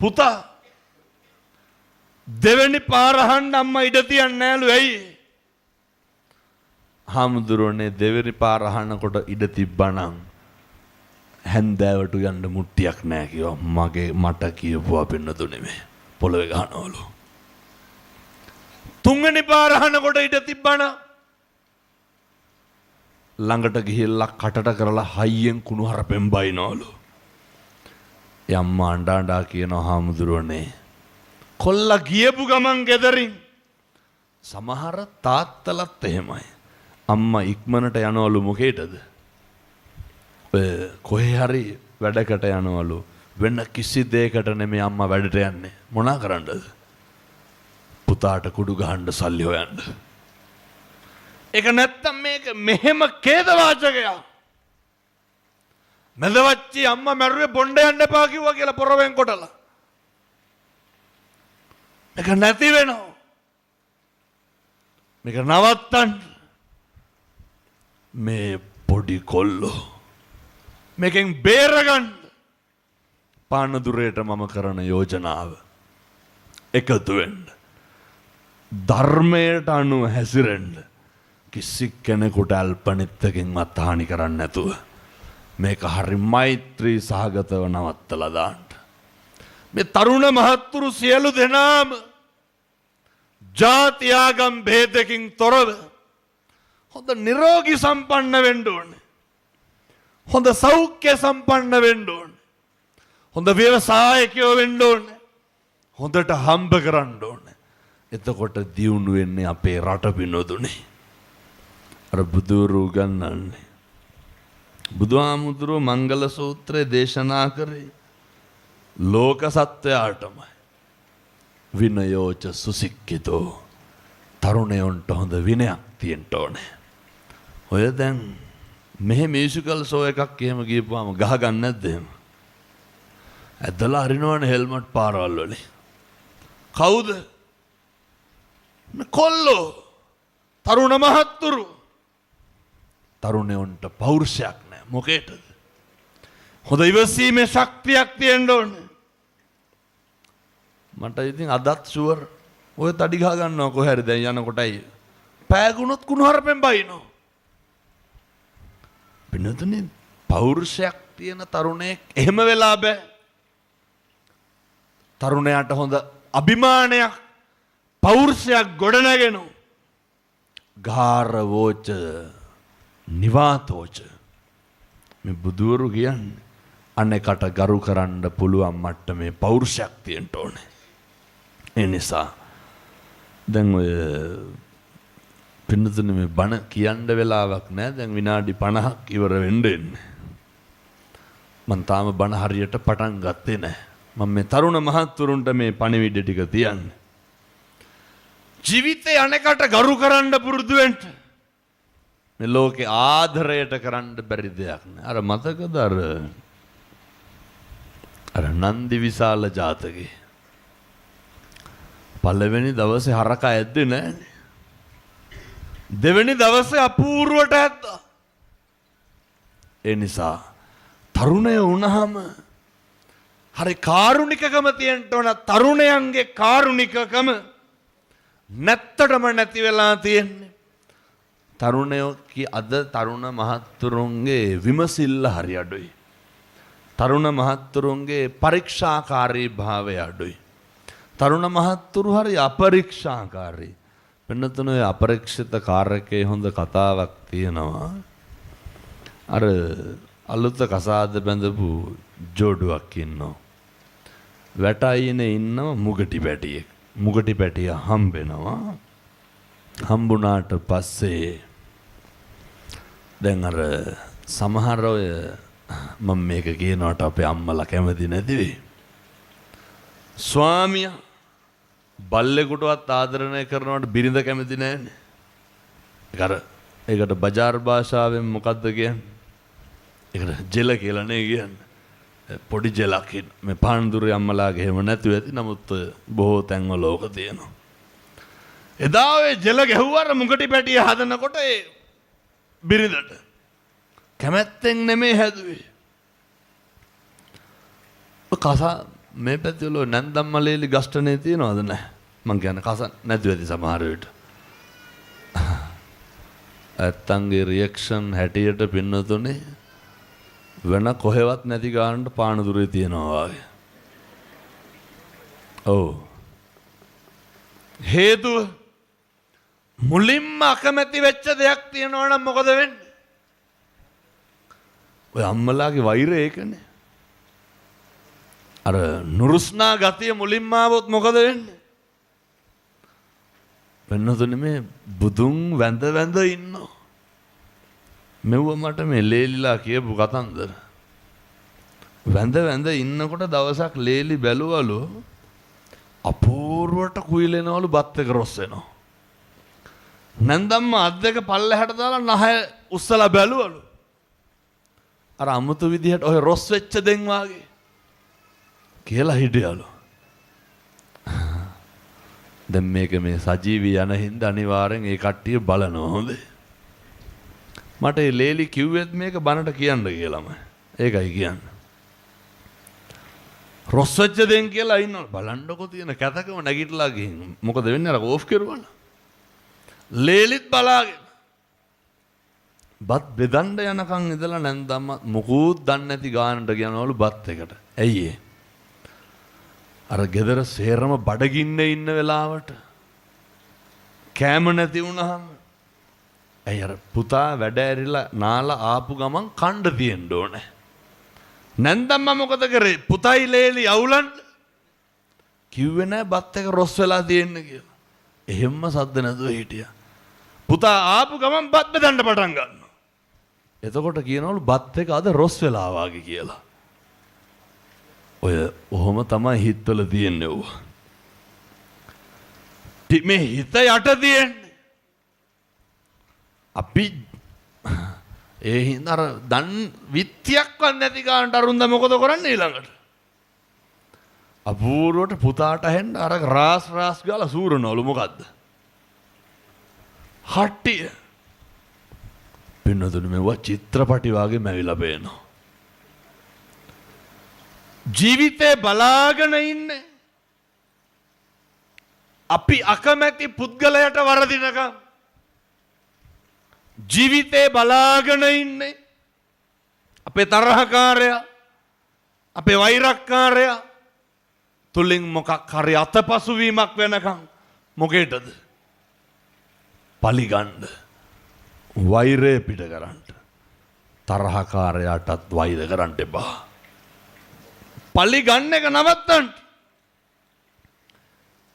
පුතා. දෙවෙනි පාර අහන්න අම්මා ඉඩ තියන්නේ නෑලු. ඇයි? හාමුදුරුවනේ දෙවෙනි පාර අහනකොට ඉඩ තිබ්බනම් හැන්දෑවට යන්න මුට්ටියක් නෑ කිව්වා. මට කියපුවා පින්නතුනේ මේ පොළවේ ගහනවලු. තුන්වෙනි පාර අහනකොට ඉඩ තිබ්බනම් ළඟට ගිහිල්ලා කටට කරලා හයියෙන් කුණු හරපෙන් බයිනවලු. යම්මා අඬා කියනවා හාමුදුරුවනේ කොල්ලා ගියපු ගමන් ගෙදරින් සමහර තාත්තලත් එහෙමයි. අම්මා ඉක්මනට යනවලු මොකේටද? කොහේ හරි වැඩකට යනවලු. වෙන කිසි දෙයකට නෙමෙයි අම්මා වැඩට යන්නේ. මොනා කරන්නද? පුතාට කුඩු ගහන්න සල්ලි හොයන්න. ඒක නැත්තම් මේක මෙහෙම ඛේදවාචකයක්. මැදවච්චි අම්මා මැරුවේ බොණ්ඩ යන්න එපා කිව්වා කියලා පොරවෙන් කොටලා. මේක නැති වෙනවා. මේක නවත්තන්න. මේ පොඩි කොල්ලෝ මේකෙන් බේරගන්න පානදුරේට මම කරන යෝජනාව එකතු වෙන්න. ධර්මයට අනුව හැසිරෙන්න. කිසි කෙනෙකුට අල්පනිත්තකින්වත් හානි කරන්නේ නැතුව මේක හරි මෛත්‍රී සහගතව නවත්තලා දාන්න. මේ තරුණ මහත්තුරු සියලු දෙනාම ජාති ආගම් භේදකින් තොරව හොඳ නිරෝගී සම්පන්න වෙන්න ඕනේ. හොඳ සෞඛ්‍ය සම්පන්න වෙන්න ඕනේ. හොඳ ව්‍යවසායකයෝ වෙන්න ඕනේ. හොඳට හම්බ කරන්න ඕනේ. එතකොට දියුණු වෙන්නේ අපේ රට පිනොදුනේ. අර බුදුරු ගන්නන්නේ. බුදුහාමුදුරුවෝ මංගල සූත්‍රයේ දේශනා කරේ ලෝක සත්වයාටමයි. විනයෝච සුසික්කිතෝ. තරුණයන්ට හොඳ විනයක් තියෙන්න ඕනේ. ඔය දැන් මෙහෙ මියුසිකල් ෂෝ එකක් එහෙම ගියපුවාම ගහගන්නේ නැද්ද එහෙම? ඇදලා අරිනවනේ හෙල්මට් පාරවල් වලින්. කවුද? කොල්ලෝ. තරුණ මහත්තුරු. තරුණයන්ට පෞරුෂයක් නැහැ. මොකේද? හොඳ ඉවසීමේ ශක්තියක් තියෙන්න ඕනේ. මට ඉතින් අදත් ෂුවර් ඔය තඩි ගහ ගන්නවා කොහේ හරි දැන් යනකොටයි. පෑගුණොත් කුණුහරුපෙන් බයිනෝ. පින්නතුනේ පෞරුෂයක් තියෙන තරුණයෙක් එහෙම වෙලා බෑ. තරුණයාට හොඳ අභිමානයක් පෞරුෂයක් ගොඩනගෙන ගාරවෝච නිවාතෝච මේ බුදුවරු කියන්නේ අනෙකට ගරු කරන්න පුළුවන් මට්ටමේ පෞරුෂයක් තියෙන්න ඕනේ. ඒ නිසා දැන් ඔය පින්නතුනේ මේ බණ කියන්න වෙලාවක් නැහැ. දැන් විනාඩි 50ක් ඉවර වෙන්න එන්නේ. මම තාම බණ හරියට පටන් ගත්තේ නැහැ. මම මේ තරුණ මහත්තුරුන්ට මේ පණිවිඩ ටික තියන්නේ. ජීවිතේ අනෙකට ගරු කරන්න පුරුදු වෙන්න. මේ ලෝකේ ආදරයට කරන්න බැරි දෙයක් නෑ. අර මතකද අර නන්දි විශාල ජාතකේ පළවෙනි දවසේ හරක ඇද්දේ නෑනේ. දෙවෙනි දවසේ අපූර්වට ඇද්දා. ඒ නිසා තරුණය වුණාම හරි කාරුණිකකම තියෙන්න ඕන. තරුණයන්ගේ කාරුණිකකම නැත්තටම නැති වෙලා තියෙන්නේ. තරුණයෝ අද තරුණ මහත්තුරුන්ගේ විමසිල්ල හරි අඩුයි. තරුණ මහත්තුරුන්ගේ පරීක්ෂාකාරී භාවය අඩුයි. තරුණ මහත්තුරු හරි අපරීක්ෂාකාරී. වෙනතුනේ අපරීක්ෂිත කාර්යකේ හොඳ කතාවක් තියෙනවා. අර අලුත කසාද බැඳපු ජෝඩුවක් ඉන්නවා. වැටයිනේ ඉන්නව මුගටි පැටියෙක්. මුගටි පැටිය හම්බෙනවා. හම්බුණාට පස්සේ දැන් අර සමහර ඔය මම මේක කියනකොට අපේ අම්මලා කැමති නැති වෙයි. ස්වාමියා බල්ලෙකුටවත් ආදරණය කරනවට බිරිඳ කැමති නැහැනේ. ඒකට බජාර් භාෂාවෙන් මොකද්ද කියන්නේ? ඒකට ජෙල කියලා නේ කියන්නේ. පොඩි ජෙලක් මේ පාන්දුරේ අම්මලාගේ එහෙම නැතුව ඇති. නමුත් බොහෝ තැන්වල ඕක තියෙනවා. එදා ඔය ජෙල ගැහුවාර මුගටි පැටිය හදනකොට ඒ බිරිඳට කැමැත්තෙන් නෙමෙයි හැදුවේ. කසා මේ පැතිවල නැන්දම්මලේලි ගස්ටනේ තියනවද නැහැ? මං කියන්නේ කස නැතුව ඇති සමහර විට. ඇත්තන්ගේ රියැක්ෂන් හැටියට පින්නතුනේ වෙන කොහෙවත් නැති ගානට පානදුරේ තියනවා වගේ. ඔව්. හේතුව මුලින්ම අකමැති වෙච්ච දෙයක් තියෙනවා නම් මොකද වෙන්නේ? ඔය අම්මලාගේ වෛරය ඒකනේ. අර නුරුස්නා ගතිය මුලින්ම ආවොත් මොකද වෙන්නේ? වෙනතුනේ මේ බුදුන් වැඳ වැඳ ඉන්නවා. මෙව්ව මට මේ ලේලිලා කියපු කතන්දර. වැඳ වැඳ ඉන්නකොට දවසක් ලේලි බැලුවලු අපූර්වට කුයිලෙනවලු බත් එක රොස් වෙනවා. නැන්දම්ම අත් දෙක පල්ලෙහාට දාලා නහය උස්සලා බැලුවලු. අර අමුතු විදිහට ඔය රොස් වෙච්ච දෙන් වාගේ කියලා හිටියලු. දැන් මේක මේ සජීවී යන හින්දා අනිවාර්යෙන් ඒ කට්ටිය බලනවා හොඳේ. මට ඒ ලේලි කිව්වෙත් මේක බනට කියන්න කියලාම. ඒකයි කියන්නේ. රොස් වෙච්ච දෙන් කියලා ඉන්නවා. බලන්නකො තියෙන කැතකම නැගිටලා ගිහින්. මොකද වෙන්නේ අර ඕෆ් කරුවල. ලේලිත් බලාගෙන. බත් බෙදන්න යනකම් ඉඳලා නැන්දම්ම මොකුත් දන්නේ නැති ගානට ගියනවලු බත් එකට. ඇයි ඒ? අර ගෙදර සේරම බඩගින්නේ ඉන්න වෙලාවට කෑම නැති වුණාම ඇයි අර පුතා වැඩ ඇරිලා නාලා ආපු ගමන් කණ්ඩ තියෙන්න ඕනේ. නැන්දම්ම මොකද කරේ? පුතයි ලේලි අවුලන්න කිව්වේ නෑ බත් එක රොස් වෙලා තියෙන්න කියලා. එහෙම්ම සද්ද නැතුව හිටියා. පුතා ආපු ගමන් බත් බෙදන්න පටන් ගන්නවා. එතකොට කියනවලු බත් එක අද රොස් වෙලා වාගේ කියලා. ඔය ඔහොම තමයි හිතවල තියෙන්නේ ඔව්. මේ හිත යට තියෙන්නේ. අපි ඒ හින්දා අර දන් විත්‍යක්වත් නැති ගානට අරුන්ද මොකද කරන්නේ ඊළඟට? අපූර්වට පුතාට හෙන්න අර රාස් ගාලා සූරනවලු මොකද්ද? හට්ටිය. පින්නතුනි මේවා චිත්‍රපටි වාගේ මැවිලා පේනවා. ජීවිතේ බලාගෙන ඉන්නේ අපි අකමැති පුද්ගලයට වරදිනකම්. ජීවිතේ බලාගෙන ඉන්නේ අපේ තරහකාරයා අපේ වෛරක්කාරයා තුලින් මොකක් හරි අතපසුවීමක් වෙනකම් මොකේටද? පලිගන්න, වෛරය පිට කරන්න, තරහකාරයාටත් වෛර කරන්න එපා. පලිගන්න එක නවත්තන්න.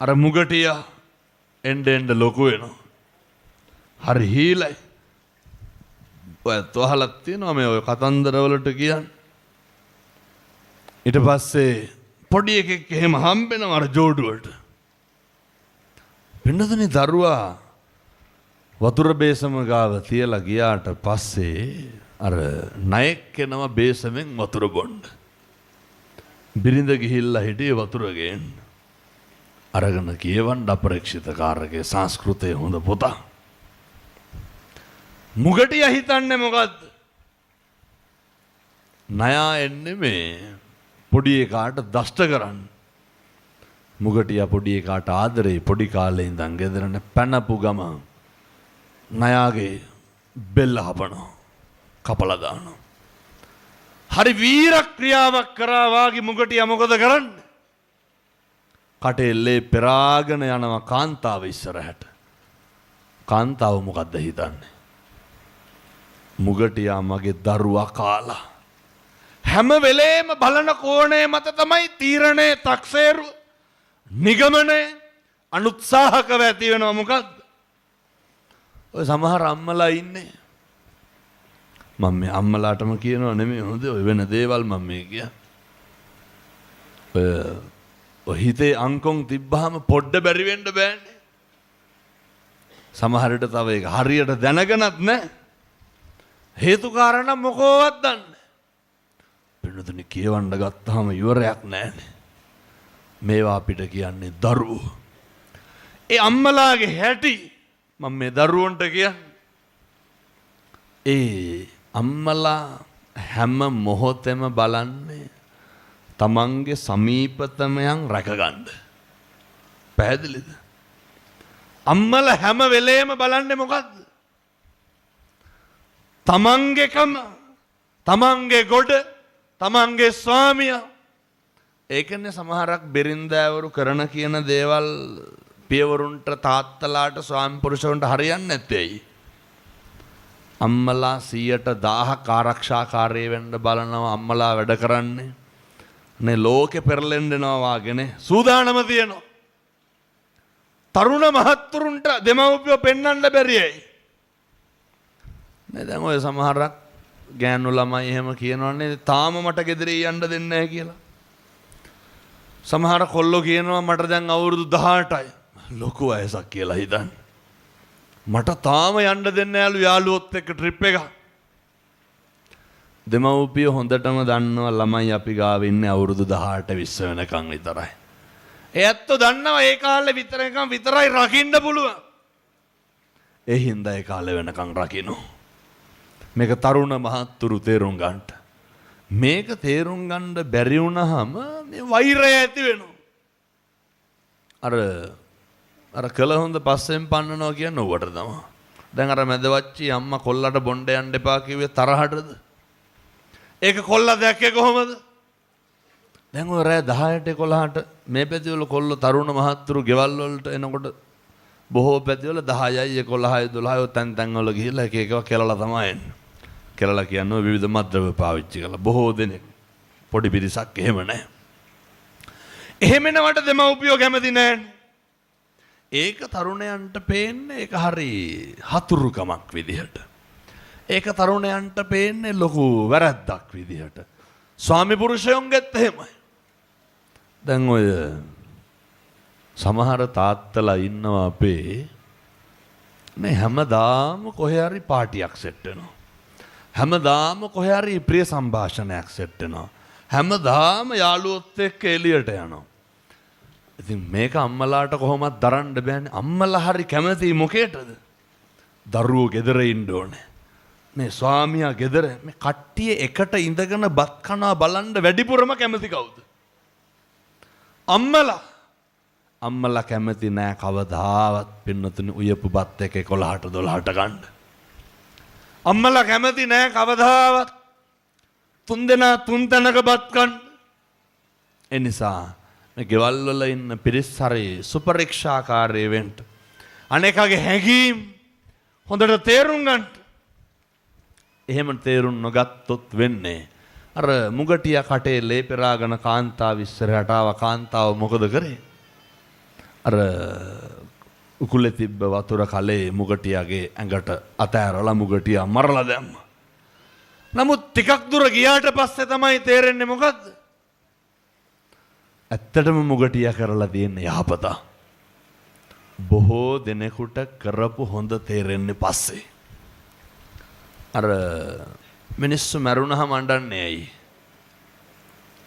අර මුගටියා එන්න ලොකු වෙනවා. හරි හීලයි. ඔයත් අහලක් තියෙනවා මේ ඔය කතන්දරවලට කියන්නේ. ඊට පස්සේ පොඩි එකෙක් එහෙම හම්බෙනවා අර ජෝඩුවට. පින්නතුනි දරුවා වතුර බේසම ගාව තියලා ගියාට පස්සේ අර ණයෙක් එනවා බේසමෙන් වතුර බොන්න. බිරිඳ ගිහිල්ලා හිටියේ වතුර ගේන්න. අරගෙන කියවන්න අපරක්ෂිත කාර්යයේ සංස්කෘතයේ හොඳ පොතක්. මුගටිය හිතන්නේ මොකද්ද? ණයා එන්නේ මේ පොඩි එකාට දෂ්ට කරන්න. මුගටියා පොඩි එකාට ආදරේ පොඩි කාලේ ඉඳන් ගෙදරන පැනපු ගම ණයාගේ බෙල්ල හපනවා. කපලා දානවා. හරි වීර ක්‍රියාවක් කරා වාගේ මුගටියා මොකද කරන්නේ? කටෙල්ලේ පෙරාගෙන යනවා කාන්තාව ඉස්සරහට. කාන්තාව මොකද්ද හිතන්නේ? මුගටියා මගේ දරුවා කාලා. හැම වෙලේම බලන කෝණය මත තමයි තීරණය, තක්සේරු, නිගමනය අනුත්සාහකව ඇති වෙනවා. මොකද්ද? ඔය සමහර අම්මලා ඉන්නේ. මම මේ අම්මලාටම කියනවා නෙමෙයි හොඳ ඔය වෙන දේවල් මම මේ කිය. ඔය හිතේ අංකොන් තිබ්බහම පොඩ්ඩ බැරි වෙන්න බෑනේ. සමහරට තව ඒක හරියට දැනගෙනත් නැහැ. හේතු කාරණා මොකවත් දන්නේ. පින්නතුනි කියවන්න ගත්තාම ඉවරයක් නැහැනේ. මේවා අපිට කියන්නේ දරුවෝ. ඒ අම්මලාගේ හැටි මම මේ දරුවන්ට කියන්නේ. ඒ අම්මලා හැම මොහොතෙම බලන්නේ තමන්ගේ සමීපතමයන් රැකගන්න. පැහැදිලිද? අම්මලා හැම වෙලේම බලන්නේ මොකද්ද? තමන්ගේකම, තමන්ගේ ගොඩ, තමන්ගේ ස්වාමියා. ඒකනේ සමහරක් බෙරින්දෑවරු කරන කියන දේවල් පියවරුන්ට, තාත්තලාට, ස්වාමි පුරුෂවන්ට හරියන්නේ නැත්තේ. අම්මලා 100,000ක් ආරක්ෂාකාරී වෙන්න බලනවා. අම්මලා වැඩ කරන්නේ නේ ලෝකෙ පෙරලෙන්න යනවා වාගේනේ සූදානම තියෙනවා. තරුණ මහත්තුරුන්ට දෙමව්පියෝ පෙන්වන්න බැරියයි. නේ දැන් ඔය සමහරක් ගෑනු ළමයි එහෙම කියනවනේ තාම මට ගෙදරින් යන්න දෙන්නේ නැහැ කියලා. සමහර කොල්ලෝ කියනවා මට දැන් අවුරුදු 18යි. ලොකු වයසක් කියලා හිතන්න. මට තාම යන්න දෙන්නේ නැලු යාළුවොත් එක්ක ට්‍රිප් එක. දෙමව්පිය හොඳටම දන්නවා ළමයි අපි ගාව ඉන්නේ අවුරුදු 18 20 වෙනකන් විතරයි. ඒ ඇත්තෝ දන්නවා ඒ කාලේ විතරයි රකින්න පුළුවන්. ඒ හින්දා ඒ කාලේ වෙනකන් රකින්නෝ. මේක තරුණ මහත්තුරු තේරුම් ගන්නට. මේක තේරුම් ගන්න බැරි වුණාම මේ වෛරය ඇති වෙනවා. අර කළ හොඳ පස්සෙන් පන්නනවා කියන්නේ උවට තමයි. දැන් අර මැදවච්චි අම්මා කොල්ලට බොණ්ඩ යන්න එපා කිව්වේ තරහටද? ඒක කොල්ලා දැක්කේ කොහමද? දැන් ඔය රෑ 10ට 11ට මේ පැතිවල කොල්ල තරුණ මහත්තුරු ගෙවල් වලට එනකොට බොහෝ පැතිවල 10යි 11යි 12යි තැන් තැන් වල ගිහිල්ලා එක එකව කෙලලා තමයි එන්නේ. කෙලලා කියන්නේ විවිධ මද්ද්‍රව්‍ය පාවිච්චි කරලා බොහෝ දෙනෙක්. පොඩි පිරිසක් එහෙම නැහැ. එහෙම එනවට දෙමව්පියෝ කැමති නැහැනේ. ඒක තරුණයන්ට පේන්නේ ඒක හරි හතුරුකමක් විදිහට. ඒක තරුණයන්ට පේන්නේ ලොකු වැරැද්දක් විදිහට. ස්වාමි පුරුෂයන්ගෙත් එහෙමයි. දැන් ඔය සමහර තාත්තලා ඉන්නවා අපේ මේ හැමදාම කොහේ හරි පාටියක් සෙට් වෙනවා. හැමදාම කොහේ හරි ප්‍රිය සංഭാෂණයක් සෙට් වෙනවා. හැමදාම යාළුවොත් එක්ක එළියට යනවා. ඉතින් මේක අම්මලාට කොහොමද දරන්න බෑනේ. අම්මලා හරි කැමති මොකේටද? දරුවෝ ගෙදර ඉන්න ඕනේ. මේ ස්වාමියා ගෙදර මේ කට්ටිය එකට ඉඳගෙන බත් කනවා බලන්න වැඩිපුරම කැමති කවුද? අම්මලා කැමති නෑ කවදාවත් පින්නතුනි උයපු බත් එක 11ට 12ට ගන්න. අම්මලා කැමති නෑ කවදාවත් තුන් දෙනා තුන් තැනක බත් ගන්න. ඒ නිසා මේ ගෙවල් වල ඉන්න පිරිස් හරි සුපරීක්ෂාකාරී වෙන්න. අනේකගේ හැඟීම් හොඳට තේරුම් ගන්න. එහෙම තේරුම් නොගත්තොත් වෙන්නේ අර මුගටිය කටේ ලේ පෙරාගෙන කාන්තාව ඉස්සරහට ආව. කාන්තාව මොකද කරේ? අර උකුලේ තිබ්බ වතුර කලේ මුගටියාගේ ඇඟට අතෑරලා මුගටියා මරලා දැම්මා. නමුත් ටිකක් දුර ගියාට පස්සේ තමයි තේරෙන්නේ මොකද්ද? ඇත්තටම මුගටියා කරලා තියෙන යහපත බොහෝ දෙනෙකුට කරපු හොඳ තේරෙන්නේ පස්සේ. අර මිනිස්සු මරුණහම අඬන්නේ ඇයි?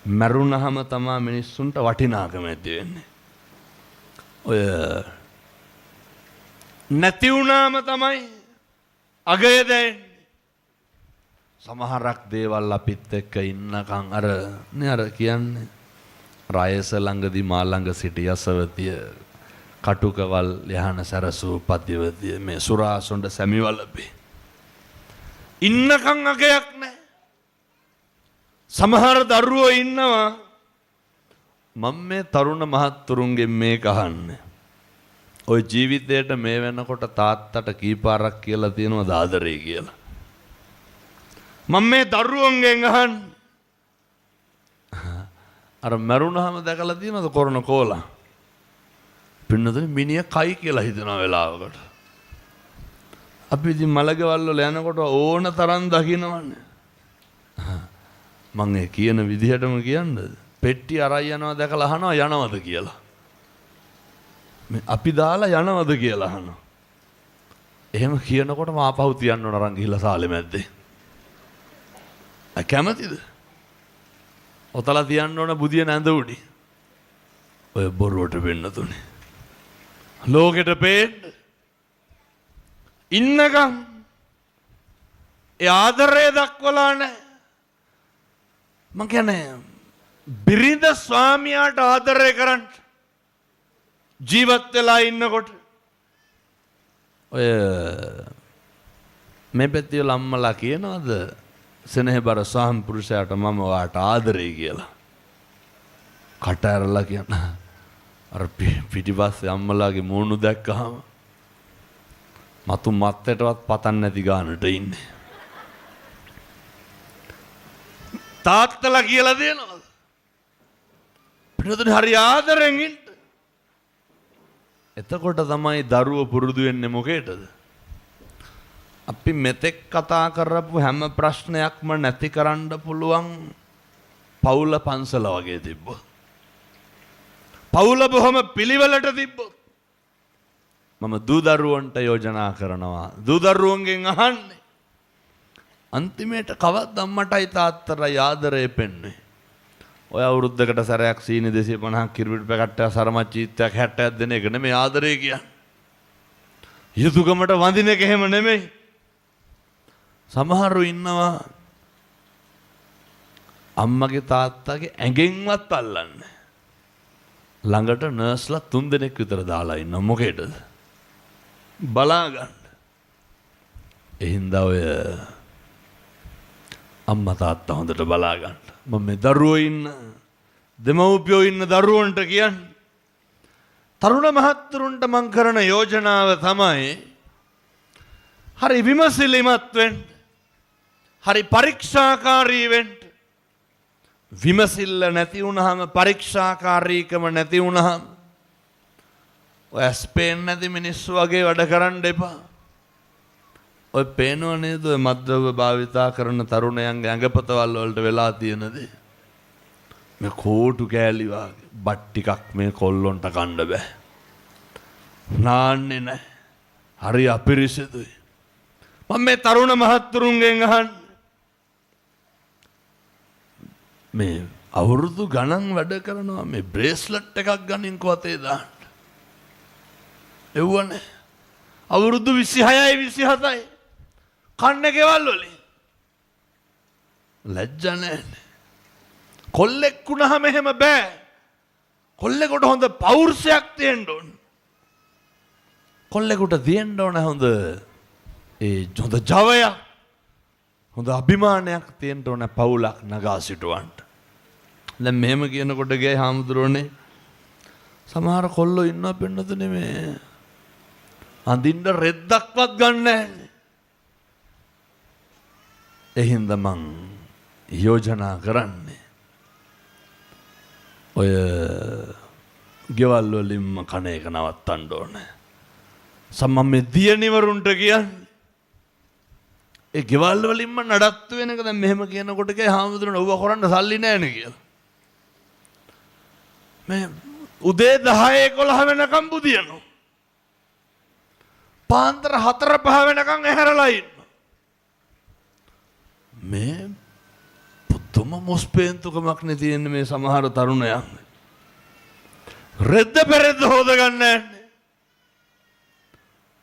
මරුණහම තමයි මිනිස්සුන්ට වටිනාකම ඇති වෙන්නේ. ඔය නැති වුණාම තමයි අගය දැනෙන්නේ. සමහරක් දේවල් අපිත් එක්ක ඉන්නකම් අර කියන්නේ රයස ළඟදී මා ළඟ සිටි යසවතිය කටුකවල් යහන සරසූ පද්‍යවතිය මේ සුරාසොඬ සැමිවලපේ ඉන්නකම් අගයක් නැහැ. සමහර දරුවෝ ඉන්නවා මම මේ තරුණ මහත්තුරුන්ගෙන් මේක අහන්නේ. ඔය ජීවිතේට මේ වෙනකොට තාත්තට කීපාරක් කියලා තියෙනවද ආදරේ කියලා? මම මේ දරුවන්ගෙන් අහන්නේ. අර මරුණාම දැකලා තියෙනවද කොරණ කෝලා? පින්නතුනි මිනිහ කයි කියලා හිතන වෙලාවකට. අපි ඉතින් මලකවල් වල යනකොට ඕන තරම් දකින්නවනේ. මම ඒ කියන විදිහටම කියන්නද? පෙට්ටි අරයි යනවා දැකලා අහනවා යනවද කියලා. අපි දාලා යනවද කියලා අහනවා. එහෙම කියනකොටම ආපහු තියන්න ඕන අරන් ගිහිල්ලා සාලේ මැද්දේ. කැමතිද? ඔතලා තියන්න ඕන බුදිය නැඳ උඩි. ඔය බොරුවට වෙන්න තුනේ. ලෝකෙට පේන්න ඉන්නකම් ඒ ආදරය දක්වලා නැහැ. මං කියන්නේ බිරිඳ ස්වාමියාට ආදරය කරන්න ජීවත් වෙලා ඉන්නකොට ඔය මේ පැත්තේ අම්මලා කියනවාද සෙනෙහබර ස්වාමි පුරුෂයාට මම ඔයාට ආදරේ කියලා? කට ඇරලා කියන අර පිටිපස්සේ අම්මලාගේ මූණු දැක්කහම මතු මත්තටවත් පතන් නැති ගානට ඉන්නේ. තාත්තලා කියලා දෙනවද? පිටුතුනේ හරි ආදරෙන් ඉන්න. එතකොට තමයි දරුවෝ පුරුදු වෙන්නේ මොකේද? අපි මෙතෙක් කතා කරපු හැම ප්‍රශ්නයක්ම නැති කරන්න පුළුවන් පවුල පන්සල වගේ තිබ්බොත්. පවුල බොහොම පිළිවෙලට තිබ්බොත්. මම දූ දරුවන්ට යෝජනා කරනවා. දූ දරුවන්ගෙන් අහන්නේ අන්තිමේට කවද්ද අම්මටයි තාත්තටයි ආදරේ පෙන්නේ? ඔය අවුරුද්දකට සැරයක් සීනි 250ක් කිරිපිටි පැකට්ටයක් සරමච්චීත්‍යක් 60ක් දෙන එක නෙමෙයි ආදරේ කියන්නේ. යුතුයකමට වඳින එක එහෙම නෙමෙයි. සමහරව ඉන්නවා අම්මගේ තාත්තගේ ඇඟෙන්වත් අල්ලන්නේ. ළඟට නර්ස්ලා 3 දෙනෙක් විතර දාලා ඉන්න මොකේද? බලා ගන්න. එහින්දා ඔය අම්මා තාත්තා හොඳට බලා ගන්න. මම මේ දරුවෝ ඉන්න දෙමව්පියෝ ඉන්න දරුවන්ට කියන්නේ තරුණ මහත්තුරුන්ට මං කරන යෝජනාව තමයි හරි විමසිලිමත් වෙන්න. හරි පරීක්ෂාකාරී වෙන්න. විමසිල්ල නැති වුණාම පරීක්ෂාකාරීකම නැති වුණාම ඔය ස්පේන් නැති මිනිස්සු වගේ වැඩ කරන්න එපා. ඔය පේනව නේද ඔය මද්ද්‍රව්‍ය භාවිතා කරන තරුණයන්ගේ ඇඟපතවල් වලට වෙලා තියෙන දේ? මේ කෝටු කෑලි වගේ බත් ටිකක් මේ කොල්ලොන්ට කන්න බෑ. නාන්නේ නැහැ. හරි අපිරිසිදුයි. මම මේ තරුණ මහත්තුරුන්ගෙන් අහන්නේ මේ අවුරුදු ගණන් වැඩ කරනවා මේ බ්‍රේස්ලට් එකක් ගනින්කෝ අතේ දාන්න. එව්වනේ අවුරුදු 26යි 27යි කන්නේ ගෙවල් වලින්. ලැජ්ජ නැහැ. කොල්ලෙක් වුණාම එහෙම බෑ. කොල්ලෙකුට හොඳ පෞරුෂයක් තියෙන්න ඕන. කොල්ලෙකුට තියෙන්න ඕන හොඳ හොඳ ජවයක්. හොඳ අභිමානයක් තියෙන්න ඕන පවුලක් නගා සිටවන්න. දැන් මෙහෙම කියනකොට ගියේ හාමුදුරුවනේ සමහර කොල්ලෝ ඉන්නවා පෙන්නතුනේ මේ අඳින්න රෙද්දක්වත් ගන්න නැහැ. එහෙනම් මං යෝජනා කරන්නේ ඔය ගෙවල් වලින්ම කණ එක නවත්තන්න ඕනේ. සම්මන් මේ දියණිවරුන්ට කියන්නේ ඒ ගෙවල් වලින්ම නඩත්තු වෙන එක. දැන් මෙහෙම කියනකොට කේ හාමුදුරනේ ඔව්ව කරන්න සල්ලි නැහැනේ කියලා. මේ උදේ 10 11 වෙනකම් බුදියනවා. පාන්දර 4 5 වෙනකම් ඇහැරලා ඉන්නවා. මේ පුදුම මොස්පේන්තුකමක් නේ තියෙන්නේ මේ සමහර තරුණයන්. රෙද්ද පෙරෙද්ද හොදගන්නේ නැහැ.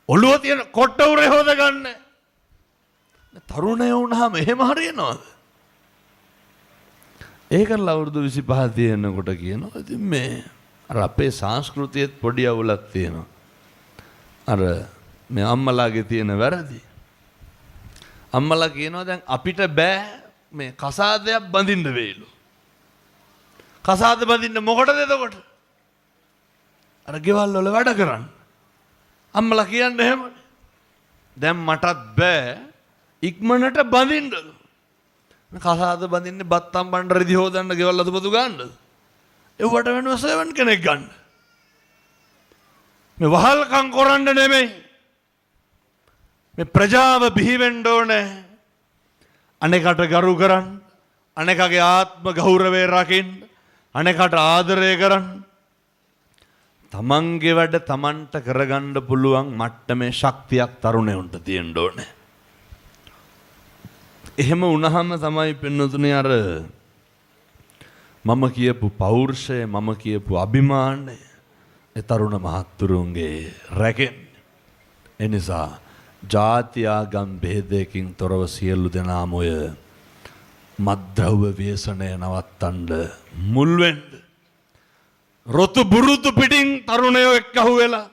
ඔළුව තියෙන කොට්ට උරේ හොදගන්නේ. තරුණයෝ වුණාම එහෙම හරියනවද? ඒකල අවුරුදු 25 තියෙනකොට කියනවා ඉතින් මේ අර අපේ සංස්කෘතියේත් පොඩි අවුලක් තියෙනවා. අර මේ අම්මලාගේ තියෙන වැරදි. අම්මලා කියනවා දැන් අපිට බෑ මේ කසාදයක් බඳින්න වෙයිලු. කසාද බඳින්න මොකටද එතකොට? අර ගෙවල් වල වැඩ කරන්න. අම්මලා කියන්නේ එහෙම. දැන් මටත් බෑ ඉක්මනට බඳින්න. කසාද බඳින්නේ බත්තම් බණ්ඩ රෙදි හොදන්න ගෙවල් අතුපතු ගන්නද? ඒවට වෙනව සෙවන් කෙනෙක් ගන්න. මේ වහල්කම් කරන්න නෙමෙයි. මේ ප්‍රජාව බිහි වෙන්න ඕනේ. අනේකට ගරු කරන්න, අනේකගේ ආත්ම ගෞරවය රකින්න, අනේකට ආදරය කරන්න. තමන්ගේ වැඩ තමන්ට කරගන්න පුළුවන් මට්ටමේ ශක්තියක් තරුණයන්ට තියෙන්න ඕනේ. එහෙම වුණාම තමයි පින්නතුනේ අර මම කියපු පෞරුෂය මම කියපු අභිමානය ඒ තරුණ මහත්තුරුන්ගේ රැකෙන්නේ. ඒ නිසා ජාති ආගම් ભેදයකින් තොරව සියලු දෙනාම ඔය මත්ද්‍රව්‍ය ව්‍යසනය නවත්තන්න මුල් වෙන්න. රොතු බුරුතු පිටින් තරුණයෝ එක්කහුව වෙලා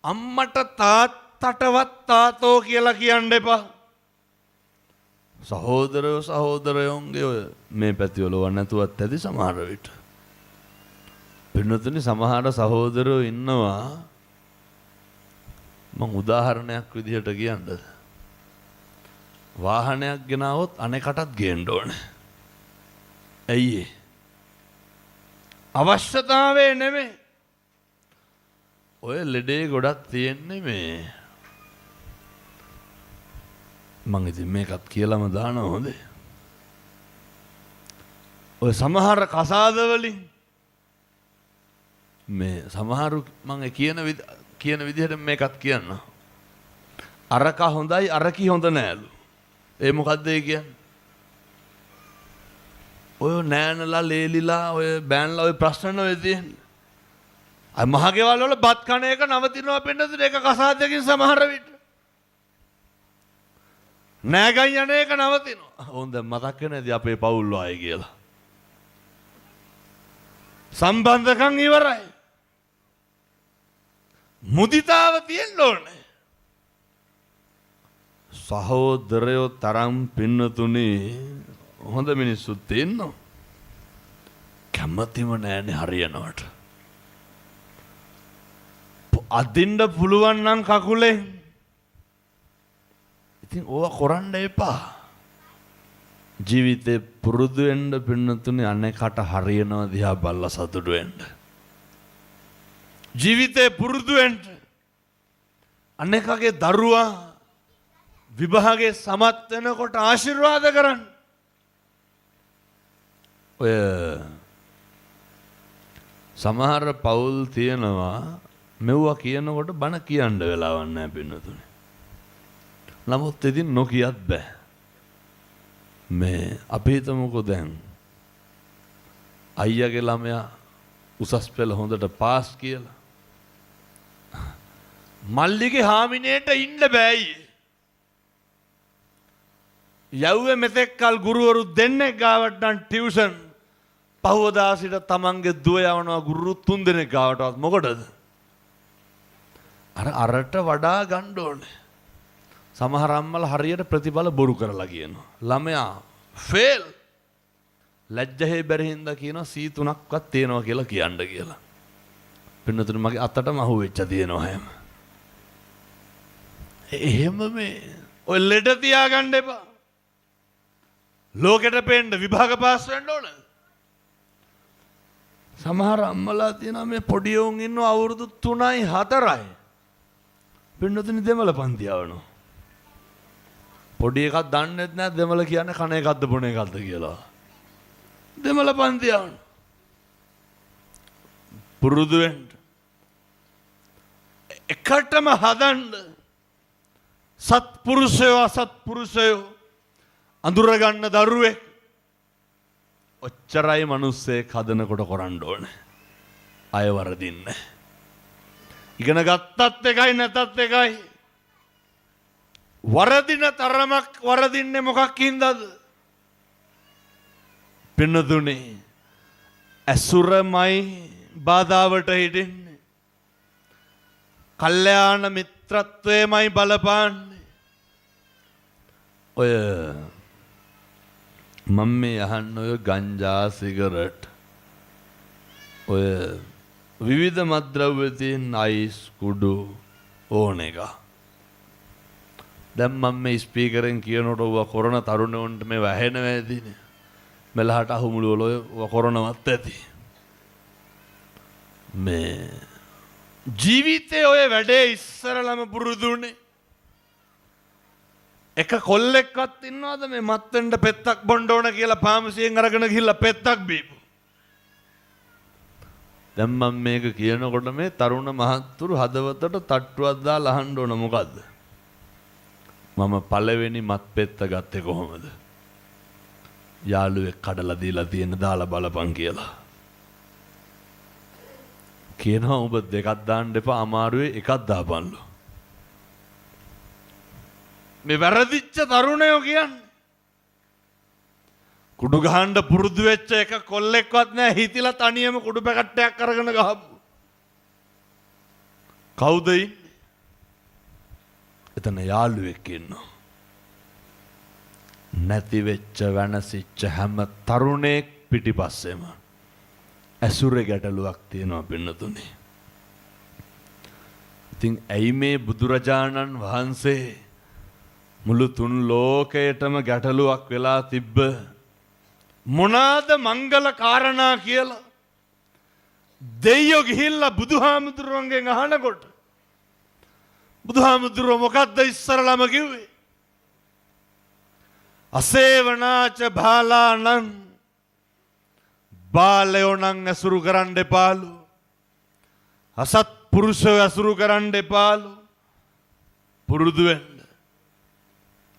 අම්මට තාත්තටවත් තාතෝ කියලා කියන්න එපා. සහෝදරයෝන්ගේ ඔය මේ පැතිවල ව නැතුවත් ඇති සමහර විට. පින්නතුනි සමහර සහෝදරයෝ ඉන්නවා මම උදාහරණයක් විදිහට කියන්නද? වාහනයක් ගෙනාවොත් අනෙකටත් ගේන්න ඕනේ. ඇයි ඒ? අවශ්‍යතාවය නෙමෙයි. ඔය ලෙඩේ ගොඩක් තියෙන්නේ මේ මං ඉතින් මේකත් කියලාම දානවා හොඳේ. ඔය සමහර කසාද වලින් මේ සමහරු මං කියන විදිහට මේකත් කියන්න. අරක හොඳයි අරකි හොඳ නෑලු. ඒ මොකද්ද ඒ කියන්නේ? ඔය නෑනලා ලේලිලා ඔය බෑන්ලා ඔය ප්‍රශ්න ඔය තියෙන්නේ. අය මහගෙවල් වල බත් කන එක නවතිනවා පෙන්නද ඒක කසාදයකින් සමහර විට. නෑගන් යන එක නවතිනවා. ඕන් දැන් මතක් වෙනේදී අපේ පවුල් ආයේ කියලා. සම්බන්ධකම් ඉවරයි. මුදිතාව තියෙන්න ඕනේ. සහෝදරයෝ තරම් පින්නතුනේ හොඳ මිනිස්සුත් ඉන්නවා. කැමතිම නෑනේ හරියනවට. අදින්න පුළුවන් නම් කකුලේ ඉතින් ඕවා කරන්න එපා. ජීවිතේ පුරුදු වෙන්න පින්නතුනේ අනේකට හරියනවා දිහා බලලා සතුටු වෙන්න. ජීවිතේ පුරුදු වෙන්න අනේකගේ දරුවා විභාගේ සමත් වෙනකොට ආශිර්වාද කරන්න. ඔය සමහර පවුල් තියෙනවා මෙව්වා කියනකොට බණ කියන්න වෙලාවක් නැහැ පින්නතුනේ. නමුත් ඉතින් නොකියත් බෑ. මේ අපි හිතමුකෝ දැන් අයියාගේ ළමයා උසස් පෙළ හොඳට පාස් කියලා. මල්ලිගේ හාමිනේට ඉන්න බෑයි. යව්වේ මෙතෙක් කල් ගුරුවරු දෙන්නෙක් ගාවට නම් ටියුෂන් පහවදා සිට තමන්ගේ දුව යවනවා ගුරු 3 දෙනෙක් ගාවටවත් මොකටද? අරට වඩා ගන්න ඕනේ. සමහර අම්මලා හරියට ප්‍රතිඵල බොරු කරලා කියනවා. ළමයා ෆේල්. ලැජ්ජහේ බැරි හින්දා කියනවා C3ක්වත් තියෙනවා කියලා කියන්න කියලා. පින්නතුනේ මගේ අතටම අහුවෙච්ච තියෙනවා හැම. එහෙම මේ ඔය ලෙඩ තියාගන්න එපා. ලෝකෙට පෙන්න විභාග පාස් වෙන්න ඕන. සමහර අම්මලා තියෙනවා මේ පොඩි උන් ඉන්නව අවුරුදු 3යි 4යි. පින්නතුනේ දෙමළ පන්ති යවනවා. පොඩි එකක් දන්නෙත් නැහැ දෙමළ කියන්නේ කන එකක්ද බොන එකක්ද කියලා. දෙමළ පන්ති යවනවා. පුරුදු වෙන්න. එකටම හදන්න සත්පුරුෂයෝ අසත්පුරුෂයෝ අඳුර ගන්න දරුවෙක් ඔච්චරයි මිනිස්සෙක් හදනකොට කරන්න ඕනේ. අය වරදින්නේ. ඉගෙන ගත්තත් එකයි නැතත් එකයි. වරදින තරමක් වරදින්නේ මොකක් හින්දාද? පින්නතුනේ ඇසුරමයි බාධාවට හිටින්නේ. කල්යාණ මිත්‍රත්වයමයි බලපාන්නේ. ඔය මම මේ අහන්න ඔය ගංජා සිගරට් ඔය විවිධ මත්ද්‍රව්‍ය තියෙන අයිස් කුඩු ඕන එක. දැන් මම මේ ස්පීකරෙන් කියනකොට ඔව කොරන තරුණයන්ට මේ වැහෙනවා ඇතිනේ. මෙලහට අහුමුළු වල ඔය කොරනවත් ඇති. මේ ජීවිතේ ඔය වැඩේ ඉස්සරලම පුරුදුනේ. එක කොල්ලෙක්වත් ඉන්නවද මේ මත්වෙන්ඩ පෙත්තක් බොන්න ඕන කියලා පාමසියෙන් අරගෙන ගිහිල්ලා පෙත්තක් බීපු. දැන් මම මේක කියනකොට මේ තරුණ මහත්තුරු හදවතට තට්ටුවක් දාලා අහන්න ඕන මොකද්ද? මම පළවෙනි මත් පෙත්ත ගත්තේ කොහොමද? යාළුවෙක් කඩලා දීලා තියෙන දාලා බලපන් කියලා. කියනවා ඔබ දෙකක් දාන්න එපා අමාරුවේ එකක් දාපන්ලු. මේ වැරදිච්ච තරුණයෝ කියන්නේ කුඩු ගහන්න පුරුදු වෙච්ච එක කොල්ලෙක්වත් නැහැ හිතිලා තනියම කුඩු පැකට්ටයක් අරගෙන ගහපු. කවුද ඉන්නේ? එතන යාළුවෙක් ඉන්නවා. නැති වෙච්ච වෙනසිච්ච හැම තරුණෙක් පිටිපස්සෙම ඇසුරේ ගැටලුවක් තියෙනවා පින්නතුනේ. ඉතින් ඇයි මේ බුදුරජාණන් වහන්සේ මුළු තුන් ලෝකයටම ගැටලුවක් වෙලා තිබ්බ මොනාද මංගල කාරණා කියලා දෙයියෝ ගිහිල්ලා බුදුහාමුදුරුවන්ගෙන් අහනකොට බුදුහාමුදුරුවෝ මොකද්ද ඉස්සරලම කිව්වේ? අසේවනාච බාලානං බාලයෝ නම් ඇසුරු කරන්න එපාලු. අසත් පුරුෂයෝ ඇසුරු කරන්න එපාලු. පුරුදු වෙන්න.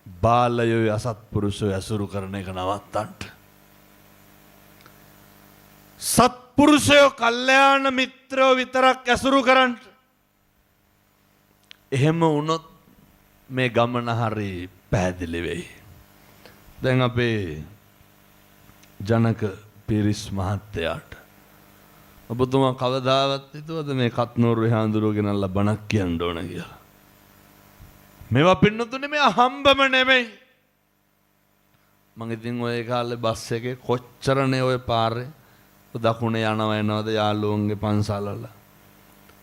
බාලයෝ අසත්පුරුෂයෝ ඇසුරු කරන එක නවත්තන්න. සත්පුරුෂයෝ කල්යාණ මිත්‍රයෝ විතරක් ඇසුරු කරන්න. එහෙම වුණොත් මේ ගමන හරි පැහැදිලි වෙයි. දැන් අපේ ජනක පිරිස් මහත්තයාට ඔබතුමා කවදාවත් හිතුවද මේ කත්නෝරුවේ හාමුදුරුවෝ ගෙනල්ලා බණක් කියන්න ඕන කියලා? මේවා පින්නතුනේ මේ හම්බම නෙමෙයි. මං ඉතින් ඔය කාලේ බස් එකේ කොච්චරනේ ඔය පාරේ දකුණේ යනවා එනවාද යාළුවන්ගේ පන්සල්වල.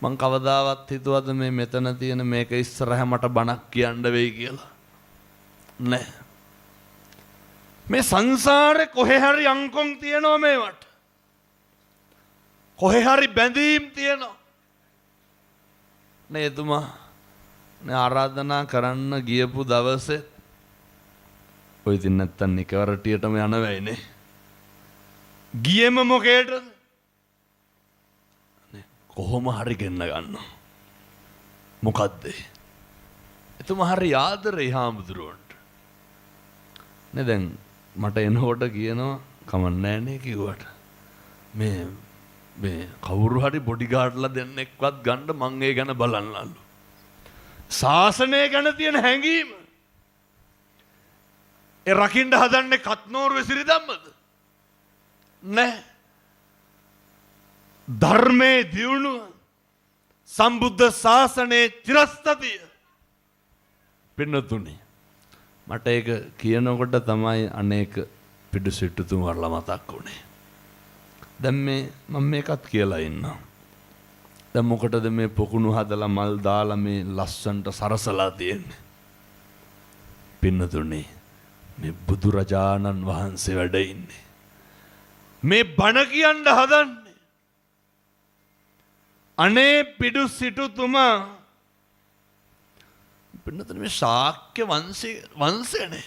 මං කවදාවත් හිතුවද මේ මෙතන තියෙන මේක ඉස්සරහ මට බණක් කියන්න වෙයි කියලා? නෑ. මේ සංසාරේ කොහේ හරි අංකොන් තියෙනවා මේවට. කොහේ හරි බැඳීම් තියෙනවා. නේ එතුමා ආරාධනා කරන්න ගියපු දවසේ ඔය ඉතින් නැත්තම් නිකවරටියටම යන වෙයිනේ. ගියෙම මොකේද? කොහොම හරි ගෙන්න ගන්නවා. මොකද්ද? එතුමා හරි ආදරේ හාමුදුරුවන්ට. නේ දැන් මට එනකොට කියනවා කමන්නේ නේ කිව්වට. මේ කවුරු හරි බොඩිගාඩ්ලා දෙන්නෙක්වත් ගන්න මං ඒ ගැන බලන්නලු. ශාසනය ගැන තියෙන හැඟීම ඒ රකින්න හදන්නේ කත්නෝරුවේ සිරිදම්මද? නෑ. ධර්මයේ දියුණුව සම්බුද්ධ ශාසනයේ චිරස්ථිතිය පින්නතුනි මට ඒක කියනකොට තමයි අනේක පිටුසිටුතුමාලා මතක් වුණේ. දැන් මේ මම මේකත් කියලා ඉන්නවා. දැන් මොකටද මේ පොකුණු හදලා මල් දාලා මේ ලස්සන්ට සරසලා තියෙන්නේ? පින්නතුනි මේ බුදුරජාණන් වහන්සේ වැඩ ඉන්නේ. මේ බණ කියන්න හදන්නේ. අනේ පිටුසිටුතුමා පින්නතුනි මේ ශාක්‍ය වංශයනේ.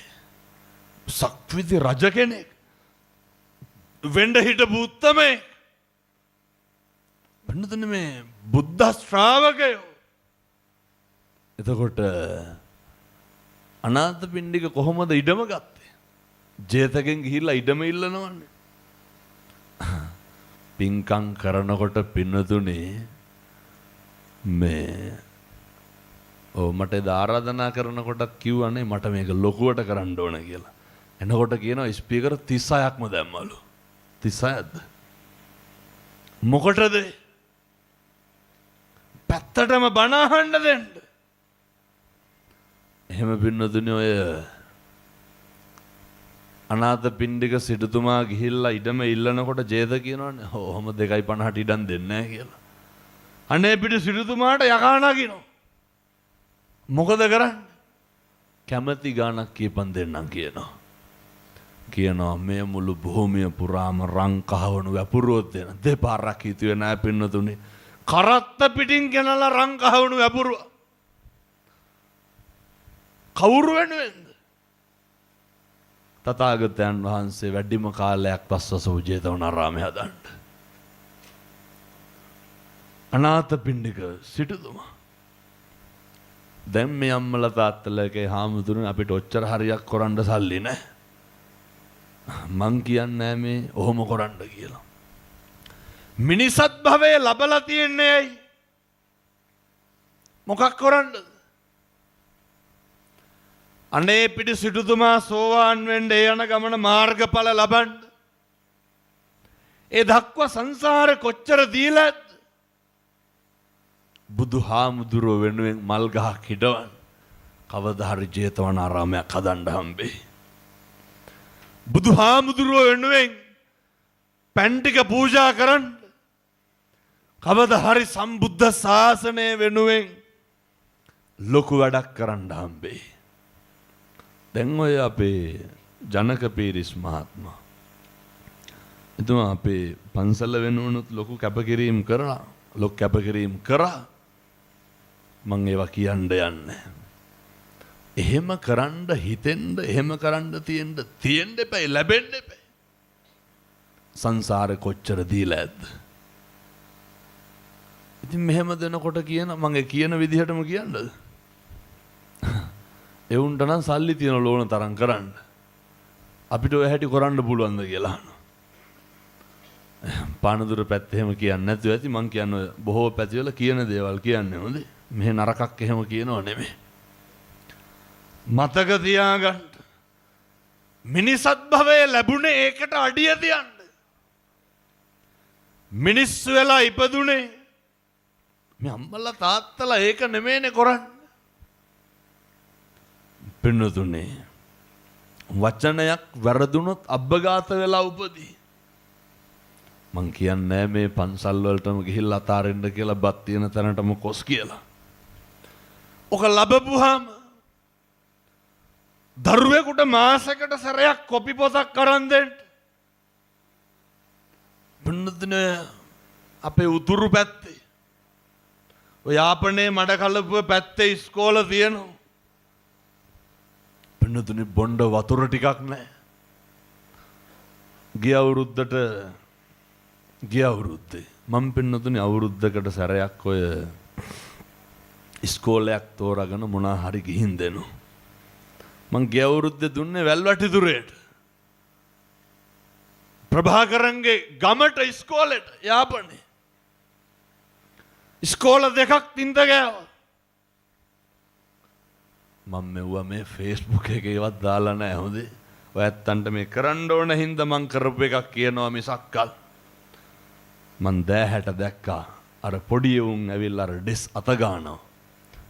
සක්විති රජ කෙනෙක්. වෙන්න හිටපු උත්තමයෙක්. පින්නතුනි මේ බුද්ධ ශ්‍රාවකයෝ. එතකොට අනාථපිණ්ඩික කොහොමද ඉඩම ගත්තේ? ජේතකෙන් ගිහිල්ලා ඉඩම ඉල්ලනවන්නේ. පින්කම් කරනකොට පින්නතුනේ මේ මට ආරාධනා කරනකොටත් කිව්වනේ මට මේක ලොකුවට කරන්න ඕන කියලා. එනකොට කියනවා ස්පීකර් 36ක්ම දැම්මලු. 36ක්ද? මොකටද? පැත්තටම බණ අහන්න දෙන්න. එහෙම පින්නතුනේ ඔය අනාථපිණ්ඩික සිටුතුමා ගිහිල්ලා ඉඩම ඉල්ලනකොට ජේත කියනවනේ ඔහොම 2.50ට ඉඩම් දෙන්නේ නැහැ කියලා. අනේ පිට සිටුතුමාට යකා නගිනවා. මොකද කරන්නේ? කැමැති ගාණක් කියපන් දෙන්නම් කියනවා. කියනවා මේ මුළු භූමිය පුරාම රං කහවණු වැපුරුවොත් දෙන දෙපාරක් හිතුවේ නැහැ පින්නතුනේ. කරත්ත පිටින් ගෙනලා රං කහවණු වැපුරුවා. කවුරු වෙනුවෙන්ද? තථාගතයන් වහන්සේ වැඩිම කාලයක් පස්වසු ජේතවනාරාමයේ හදන්න. අනාථපිණ්ඩික සිටුතුමා. දැන් මේ අම්මලා තාත්තලාගේ හාමුදුරනේ අපිට ඔච්චර හරියක් කරන්න සල්ලි නැහැ. මං කියන්නේ මේ ඔහොම කරන්න කියලා. මිනිසත් භවයේ ලබලා තියන්නේ ඇයි? මොකක් කරන්නද? අනේ පිටි සිටුතුමා සෝවාන් වෙන්න යන ගමන මාර්ගඵල ලබන්න. ඒ දක්වා සංසාරේ කොච්චර දීලාද? බුදුහාමුදුරුව වෙනුවෙන් මල් ගහක් හිටවන්න කවදා හරි ජේතවනාරාමයක් හදන්න හම්බෙයි. බුදුහාමුදුරුව වෙනුවෙන් පැන් ටික පූජා කරන්න කවදා හරි සම්බුද්ධ ශාසනය වෙනුවෙන් ලොකු වැඩක් කරන්න හම්බෙයි. දැන් ඔය අපේ ජනක පීරිස් මහත්මයා එතුමා අපේ පන්සල වෙනුවනුත් ලොකු කැපකිරීම් කරා. ලොකු කැපකිරීම් කරා. මං ඒවා කියන්න යන්නේ. එහෙම කරන්න හිතෙන්න එහෙම කරන්න තියෙන්න එපා ලැබෙන්න එපා. සංසාරේ කොච්චර දීලාද? ඉතින් මෙහෙම දෙනකොට කියන මම කියන විදිහටම කියන්නද? ඒ උන්ට නම් සල්ලි තියන ලෝන තරම් කරන්න. අපිට ඔය හැටි කරන්න පුළුවන්ද කියලා අහනවා. පානදුර පැත්ත එහෙම කියන්නේ නැතුව ඇති. මං කියන්නේ බොහෝ පැතිවල කියන දේවල් කියන්නේ හොඳේ. මෙහෙ නරකක් එහෙම කියනව නෙමෙයි. මතක තියාගන්න. මිනිසත් භවයේ ලැබුණේ ඒකට අඩිය තියන්න. මිනිස්සු වෙලා ඉපදුනේ මේ අම්මලා තාත්තලා ඒක නෙමෙයිනේ කරන්නේ. පින්නතුනේ වචනයක් වැරදුනොත් අබ්බගාත වෙලා උපදී. මං කියන්නේ මේ පන්සල් වලටම ගිහිල්ලා අතාරින්න කියලා බත් තියෙන තැනටම කොස් කියලා. ඔක ලැබපුවාම දරුවෙකුට මාසයකට සැරයක් කොපි පොතක් අරන් දෙන්න. පින්නතුනේ අපේ උතුරු පැත්තේ ඔය යාපනයේ මඩ කලපුව පැත්තේ ඉස්කෝල තියෙනවා. පින්නතුනේ බොණ්ඩ වතුර ටිකක් නැහැ. ගිය අවුරුද්දේ මම පින්නතුනේ අවුරුද්දකට සැරයක් ඔය ඉස්කෝලයක් තෝරාගෙන මොනා හරි ගිහින් දෙනවා. මං ගිය අවුරුද්දේ දුන්නේ වැල්වටිදුරේට. ප්‍රභාකරන්ගේ ගමට ඉස්කෝලේට යාපනේ. ඉස්කෝල දෙකක් තින්ද ගෑවා. මම මෙව්වා මේ ෆේස්බුක් එකේවත් දාලා නැහැ හොඳේ. ඔය ඇත්තන්ට මේ කරන්න ඕන හින්දා මං කරපු එකක් කියනවා මිසක්කල් මං දෑහැට දැක්කා අර පොඩි උන් ඇවිල්ලා අර ඩෙස් අත ගන්නවා.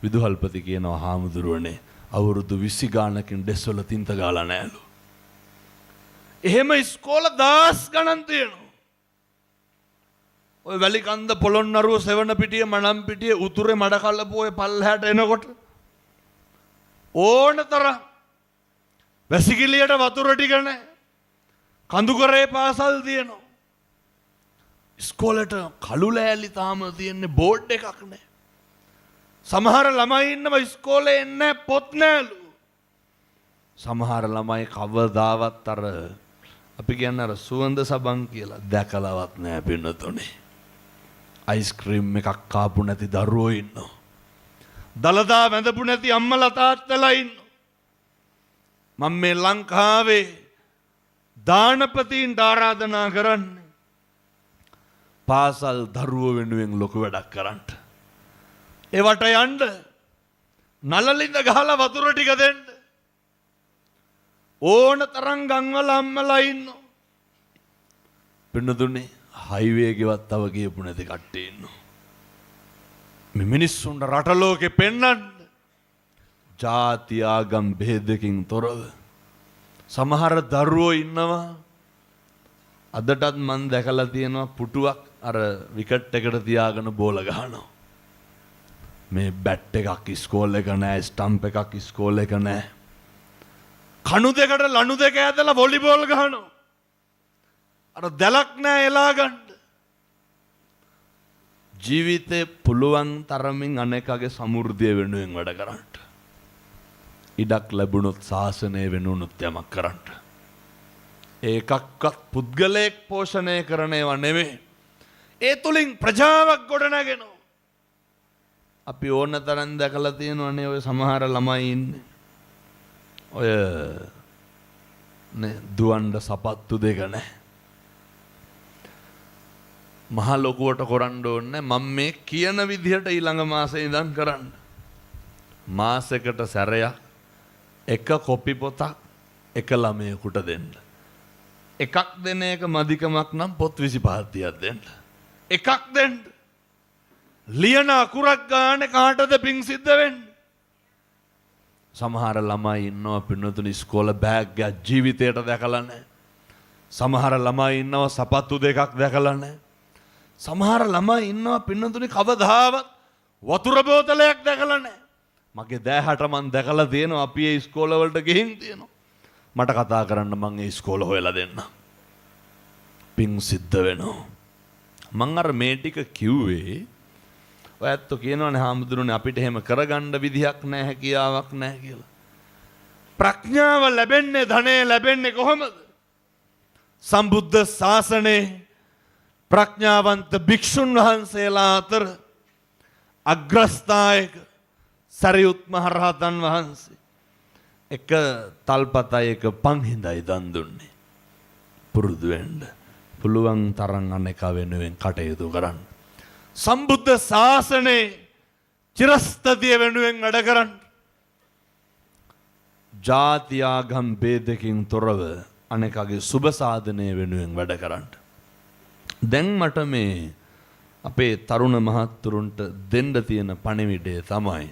විදුහල්පති කියනවා හාමුදුරුවනේ අවුරුදු 20 ගානකින් ඩෙස් වල තින්ත ගාලා නෑලු. එහෙම ඉස්කෝල 10 ගණන් තියෙනවා. ඔය වැලිකන්ද පොළොන්නරුව සෙවණ පිටිය මනම් පිටිය උතුරේ මඩකල්ලපු ඔය පල්ලහැට එනකොට ඕනතරම් වැසිකිළියට වතුර ටික නැහැ. කඳුකරේ පාසල් තියෙනවා. ඉස්කෝලේට කළු ලෑලි තාම තියෙන්නේ බෝඩ් එකක් නැහැ. සමහර ළමයි ඉන්නව ඉස්කෝලේ එන්නේ පොත් නෑලු. සමහර ළමයි කවදාවත් අර අපි කියන්නේ අර සුවඳ සබන් කියලා දැකලවත් නෑ පින්නතුනේ. අයිස්ක්‍රීම් එකක් කාපු නැති දරුවෝ ඉන්නවා. දලදා වැඳපු නැති අම්මලා තාත්තලා ඉන්නවා. මම මේ ලංකාවේ දානපතීන්ට ආරාධනා කරන්නේ පාසල් දරුවෝ වෙනුවෙන් ලොකු වැඩක් කරන්න. ඒවට යන්න නලලින්ද ගහලා වතුර ටික දෙන්න. ඕන තරම් ගම්වල අම්මලා ඉන්නවා. පින්නතුනේ හයිවේ ගෙවත් තව ගියපු නැති කට්ටිය ඉන්නවා. මේ මිනිස්සුන්ට රට ලෝකෙ පෙන්වන්න ජාති ආගම් බෙහෙදකින් තොරව සමහර දරුවෝ ඉන්නවා. අදටත් මම දැකලා තියෙනවා පුටුවක් අර විකට් එකට තියාගෙන බෝල ගහනවා. මේ බැට් එකක් ඉස්කෝල් එක නෑ, ස්ටම්ප් එකක් ඉස්කෝල් එක නෑ. කණු දෙකට ලණු දෙක ඇදලා වොලිබෝල් ගහනවා. අර දැලක් නෑ එලා ගන්න. ජීවිතේ පුළුවන් තරමින් අනේකගේ සමෘද්ධිය වෙනුවෙන් වැඩ කරන්න. ඉඩක් ලැබුණොත් ශාසනය වෙනුණුත් යමක් කරන්න. ඒකක්වත් පුද්ගලයෙක් පෝෂණය කරන ඒවා නෙමෙයි. ඒ තුලින් ප්‍රජාවක් ගොඩනගෙනවා. අපි ඕන තරම් දැකලා තියෙනවනේ ඔය සමහර ළමයි ඉන්නේ. ඔය නේ දුවන්න සපත්තු දෙක නැහැ. මහ ලොකුවට කරන්න ඕනේ මම මේ කියන විදිහට ඊළඟ මාසේ ඉඳන් කරන්න. මාසෙකට සැරයක් එක කොපි පොතක් එක ළමයෙකුට දෙන්න. එකක් දෙන එක මදිකමක් නම් පොත් 25ක් දෙන්න. එකක් දෙන්න. ලියන අකුරක් ගන්න කාටද පිං සිද්ධ වෙන්නේ? සමහර ළමයි ඉන්නවා පින්නතුනි ඉස්කෝල බෑග් එක ජීවිතේට දැකලා නැහැ. සමහර ළමයි ඉන්නවා සපත්තු දෙකක් දැකලා නැහැ. සමහර ළමයි ඉන්නවා පින්නතුනි කවදාවත් වතුර බෝතලයක් දැකලා නැහැ. මගේ දෑහට මං දැකලා තියෙනවා අපි ඒ ඉස්කෝල වලට ගිහින් තියෙනවා. මට කතා කරන්න මං ඒ ඉස්කෝල හොයලා දෙන්න. පිං සිද්ධ වෙනවා. මං අර මේ ටික කිව්වේ ඔය ඇත්තෝ කියනවනේ හාමුදුරනේ අපිට එහෙම කරගන්න විදිහක් නැහැ හැකියාවක් නැහැ කියලා. ප්‍රඥාව ලැබෙන්නේ ධනෙ ලැබෙන්නේ කොහොමද? සම්බුද්ධ ශාසනයේ ප්‍රඥාවන්ත භික්ෂුන් වහන්සේලා අතර අග්‍රස්ථායක සරියුත් මහ රහතන් වහන්සේ එක තල්පතයි එක පන්හිඳයි දන් දුන්නේ. පුරුදු වෙන්න පුළුවන් තරම් අනේක වෙනුවෙන් කටයුතු කරන්න. සම්බුද්ධ ශාසනයේ චිරස්ථිතිය වෙනුවෙන් වැඩ කරන්න. ජාති ආගම් ભેදකින් තොරව අනේකගේ සුබ සාධනය වෙනුවෙන් වැඩ කරන්න. දැන් මට මේ අපේ තරුණ මහත්තුරුන්ට දෙන්න තියෙන පණිවිඩය තමයි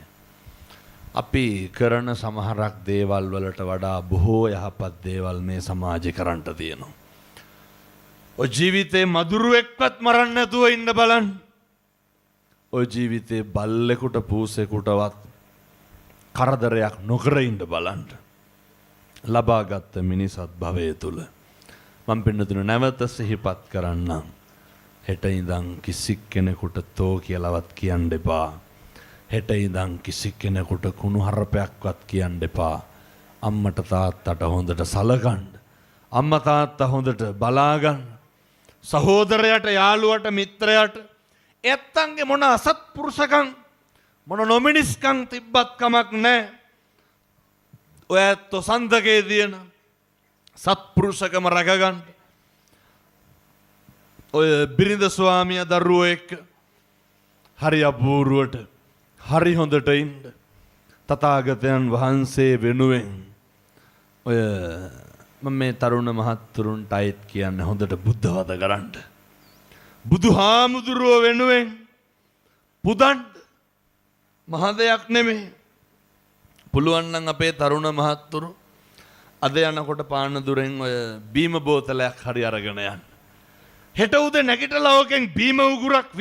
අපි කරන සමහරක් දේවල් වලට වඩා බොහෝ යහපත් දේවල් මේ සමාජේ කරන්න තියෙනවා. ඔය ජීවිතේ මදුරුවෙක්වත් මරන්න නැතුව ඉන්න බලන්න. ඔය ජීවිතේ බල්ලෙකුට පූසෙකුටවත් කරදරයක් නොකර ඉන්න බලන්න. ලබාගත් මිනිසත් භවය තුල මම පින්නතුන නැවත සිහිපත් කරන්නම්. හෙට ඉඳන් කිසි කෙනෙකුට තෝ කියලාවත් කියන්න එපා. හෙට ඉඳන් කිසි කෙනෙකුට කුණු හරපයක්වත් කියන්න එපා. අම්මට තාත්තට හොඳට සලකන්න. අම්මා තාත්තා හොඳට බලාගන්න. සහෝදරයට යාළුවට මිත්‍රයට එත්තන්ගේ මොන අසත්පුරුෂකම් මොන නොමිනිස්කම් තිබ්බත් කමක් නැහැ. ඔය ඇත්තෝ සන්දකේ දින සත්පුරුෂකම රැකගන්න. ඔය බිරිඳ ස්වාමියා දරුවෝ එක්ක හරි අපූර්වට හරි හොඳට ඉන්න. තථාගතයන් වහන්සේ වෙනුවෙන් ඔය මම මේ තරුණ මහත්තුරුන්ට අයත් කියන්නේ හොඳට බුද්ධ වද කරන්න. බුදුහාමුදුරුව වෙනුවෙන් පුදන්න මහ දෙයක් නෙමෙයි. පුළුවන් නම් අපේ තරුණ මහත්තුරු අද යනකොට පානදුරෙන් ඔය බීම බෝතලයක් හරි අරගෙන යන්න. හෙට උදේ නැගිටලා ඕකෙන් බීම උගුරක්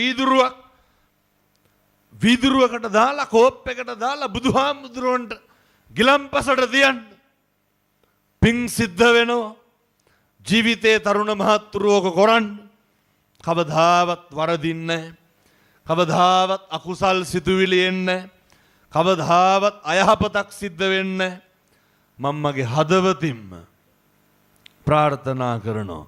වීදුරුවකට දාලා කෝප් එකට දාලා බුදුහාමුදුරුවන්ට ගිලම්පසට තියන්න. පිං සිද්ධ වෙනවා. ජීවිතේ තරුණ මහත්තුරුවක කරන්න. කවදාවත් වරදින්නේ නැහැ. කවදාවත් අකුසල් සිතුවිලි එන්නේ නැහැ. කවදාවත් අයහපතක් සිද්ධ වෙන්නේ නැහැ. මම මගේ හදවතින්ම ප්‍රාර්ථනා කරනවා